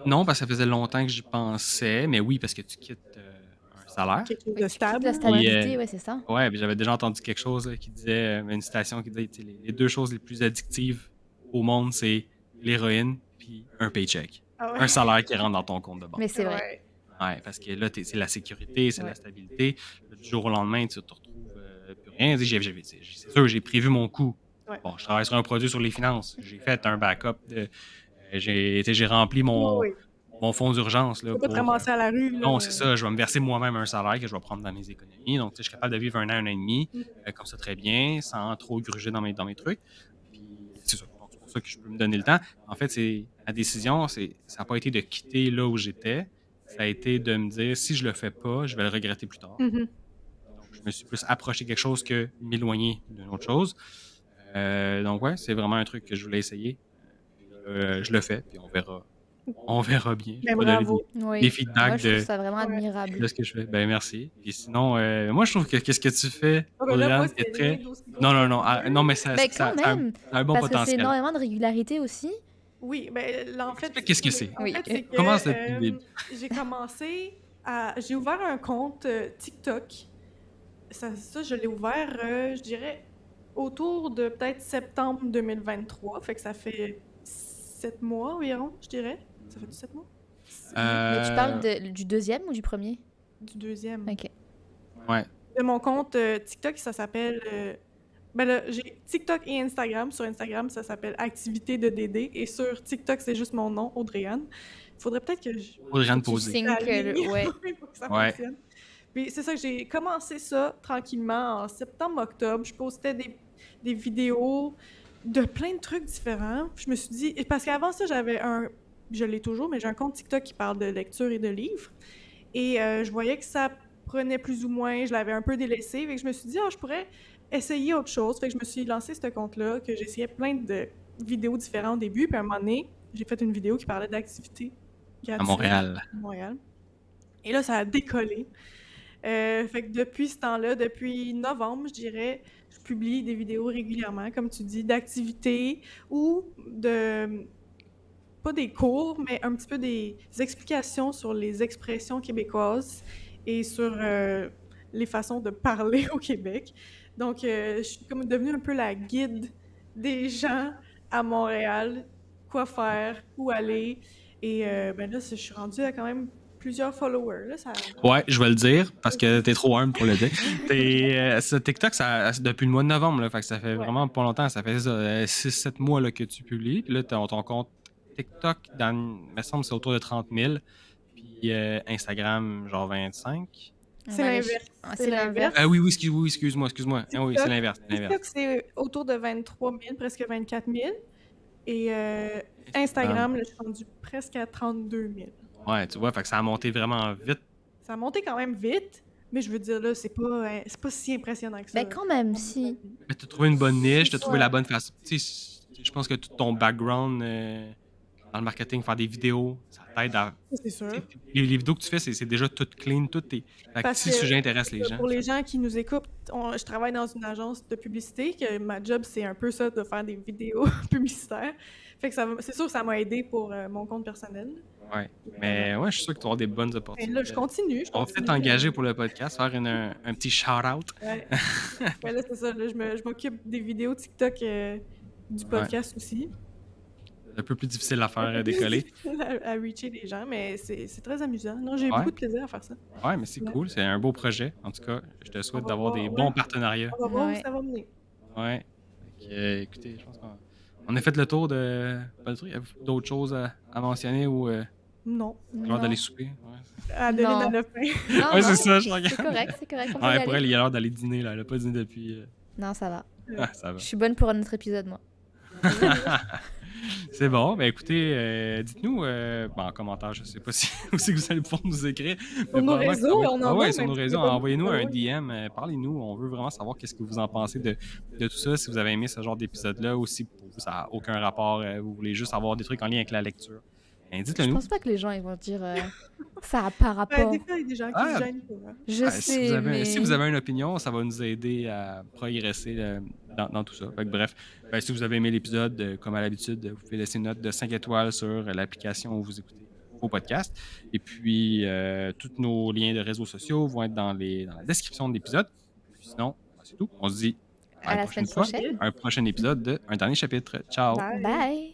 Non, parce que ça faisait longtemps que j'y pensais, mais oui, parce que tu quittes un salaire. Quelque chose Oui, de tu quittes stable. la Ouais. stabilité, ouais, c'est ça. Ouais, puis j'avais déjà entendu quelque chose là, qui disait, une citation qui disait, tu sais, les deux choses les plus addictives au monde, c'est l'héroïne puis un paycheck. Ah ouais. Un salaire qui rentre dans ton compte de banque. Mais c'est vrai. Ouais. Ouais, parce que là, c'est la sécurité, c'est Ouais. la stabilité. Du jour au lendemain, tu te retrouves plus rien. Tu sais, c'est sûr, j'ai prévu mon coût. Ouais. Bon, je travaille sur un produit sur les finances. J'ai fait un backup. J'ai rempli mon fonds d'urgence. Tu Là, peux pas te pour, ramasser à la rue, là. non, c'est ça. Je vais me verser moi-même un salaire que je vais prendre dans mes économies. Donc, tu sais, je suis capable de vivre un an et demi, comme ça très bien, sans trop gruger dans mes trucs. Puis, c'est ça. Donc, c'est pour ça que je peux me donner le temps. En fait, la décision, ça n'a pas été de quitter là où j'étais. Ça a été de me dire, si je le fais pas, je vais le regretter plus tard. Mhm. Donc, je me suis plus approché de quelque chose que m'éloigner d'une autre chose. Donc, ouais, c'est vraiment un truc que je voulais essayer. Je le fais, puis on verra. On verra bien. Je Mais vais pas donner bravo. Oui. des feedbacks Moi, je trouve ça vraiment Ouais. admirable. de ce que je fais. Ben, merci. Puis sinon, moi, je trouve que qu'est-ce que tu fais, Ah ben là, moi, Audrey-Anne, c'est est très. rien d'aussi gros Non, que non, non. ça. Non, mais ça, Ben, ça, quand ça a même, un bon parce que c'est potentiel. énormément de régularité aussi. Oui, ben là, en fait... Explique qu'est-ce que c'est. En Oui. fait, c'est que Commence depuis le début. j'ai commencé à... J'ai ouvert un compte TikTok. Ça, je l'ai ouvert, je dirais, autour de peut-être septembre 2023. Fait que ça fait 7 mois environ, je dirais. Ça fait 7 mois? Mais tu parles du deuxième ou du premier? Du deuxième. Ok. Ouais. De mon compte TikTok, ça s'appelle... ben là, j'ai TikTok et Instagram. Sur Instagram, ça s'appelle Activité de Dédé. Et sur TikTok, c'est juste mon nom, Audrey-Anne. Faudrait peut-être que je... Audrey-Anne Tu posée. signes que Ouais, ouais. pour que ça Ouais. fonctionne. Puis c'est ça que j'ai commencé ça tranquillement en septembre-octobre. Je postais des vidéos de plein de trucs différents. Puis je me suis dit... Parce qu'avant ça, j'avais je l'ai toujours, mais j'ai un compte TikTok qui parle de lecture et de livres. Et je voyais que ça prenait plus ou moins, je l'avais un peu délaissé. Fait que je me suis dit, je pourrais essayer autre chose. Fait que je me suis lancé ce compte-là, que j'essayais plein de vidéos différentes au début. Puis à un moment donné, j'ai fait une vidéo qui parlait d'activités À gratuites Montréal. à Montréal. Et là, ça a décollé. Fait que depuis ce temps-là, depuis novembre, je dirais, je publie des vidéos régulièrement, comme tu dis, d'activités ou de... pas des cours, mais un petit peu des explications sur les expressions québécoises et sur les façons de parler au Québec. Donc, je suis comme devenue un peu la guide des gens à Montréal, quoi faire, où aller. Et ben là, je suis rendue à quand même plusieurs followers. Là, ça... Ouais, je vais le dire parce que t'es trop humble pour le dire. Ce TikTok, depuis le mois de novembre, là, fait que ça fait vraiment pas longtemps. Ça fait 6-7 mois là, que tu publies. Puis là, ton compte TikTok, il me semble, c'est autour de 30 000. Puis Instagram, genre 25. C'est l'inverse. C'est l'inverse. Ah oui, excuse-moi. Ah oui, c'est l'inverse. TikTok, c'est autour de 23 000, presque 24 000. Et Instagram, là, je suis rendue presque à 32 000. Ouais, tu vois, fait que ça a monté vraiment vite. Ça a monté quand même vite, mais je veux dire, là, c'est pas si impressionnant que ça. Ben quand même, si. Mais t'as trouvé une bonne niche, t'as trouvé la bonne façon. Tu sais, je pense que tout ton background, dans le marketing, faire des vidéos, ça t'aide à. Ça, c'est sûr. Les vidéos que tu fais, c'est déjà tout clean, tout est. Fait que Parce si que le sujet intéresse les gens, pour les gens qui nous écoutent, je travaille dans une agence de publicité, que ma job, c'est un peu ça, de faire des vidéos publicitaires. Fait que c'est sûr que ça m'a aidé pour mon compte personnel. ouais. Mais ouais, je suis sûr que tu vas avoir des bonnes Mais là, opportunités. je continue. On va peut-être t'engager pour le podcast, faire un petit shout-out. Ouais. Ouais, là, c'est ça. Là, je m'occupe des vidéos TikTok du podcast aussi. Un peu plus difficile à faire décoller. à reacher les gens, mais c'est très amusant. Non, j'ai eu Ouais. beaucoup de plaisir à faire ça. Ouais, mais c'est cool, c'est un beau projet. En tout cas, je te souhaite va d'avoir voir, des ouais. bons partenariats. On va voir où Ouais. ça va mener. Ouais. Fait que, écoutez, je pense qu'on a fait le tour de pas le truc. Avez-vous d'autres choses à mentionner ou Non. l'heure d'aller Non. souper? Ouais, Adeline, Non. elle a faim. Non, ouais non, c'est ça, je c'est regarde. correct, c'est correct. On peut y Ouais, aller. pour elle, il y a l'heure d'aller dîner, là. Elle a pas dîné depuis. Non, ça va. Ah, ça va. Je suis bonne pour un autre épisode, moi. C'est bon. Ben écoutez, dites-nous en commentaire, je sais pas si aussi vous allez pouvoir nous écrire. Sur nos réseaux, on en ouais, a, sur même nos si réseaux, c'est pas envoyez-nous beaucoup, un ouais. DM, parlez-nous. On veut vraiment savoir qu'est-ce que vous en pensez de tout ça. Si vous avez aimé ce genre d'épisode-là, ou si pour vous ça n'a aucun rapport, vous voulez juste avoir des trucs en lien avec la lecture. Ben, dites-le Je nous. pense pas que les gens ils vont dire ça a pas Ouais, rapport. des fois, il y a des gens qui Ah, se gênent pour. Je sais, mais si vous avez une opinion, ça va nous aider à progresser dans tout ça. Fait que, bref, si vous avez aimé l'épisode, comme à l'habitude, vous pouvez laisser une note de 5 étoiles sur l'application où vous écoutez vos podcasts. Et puis, tous nos liens de réseaux sociaux vont être dans la description de l'épisode. Puis sinon, c'est tout. On se dit à la semaine fois, prochaine. un prochain épisode de Un dernier chapitre. Ciao! Bye. Bye.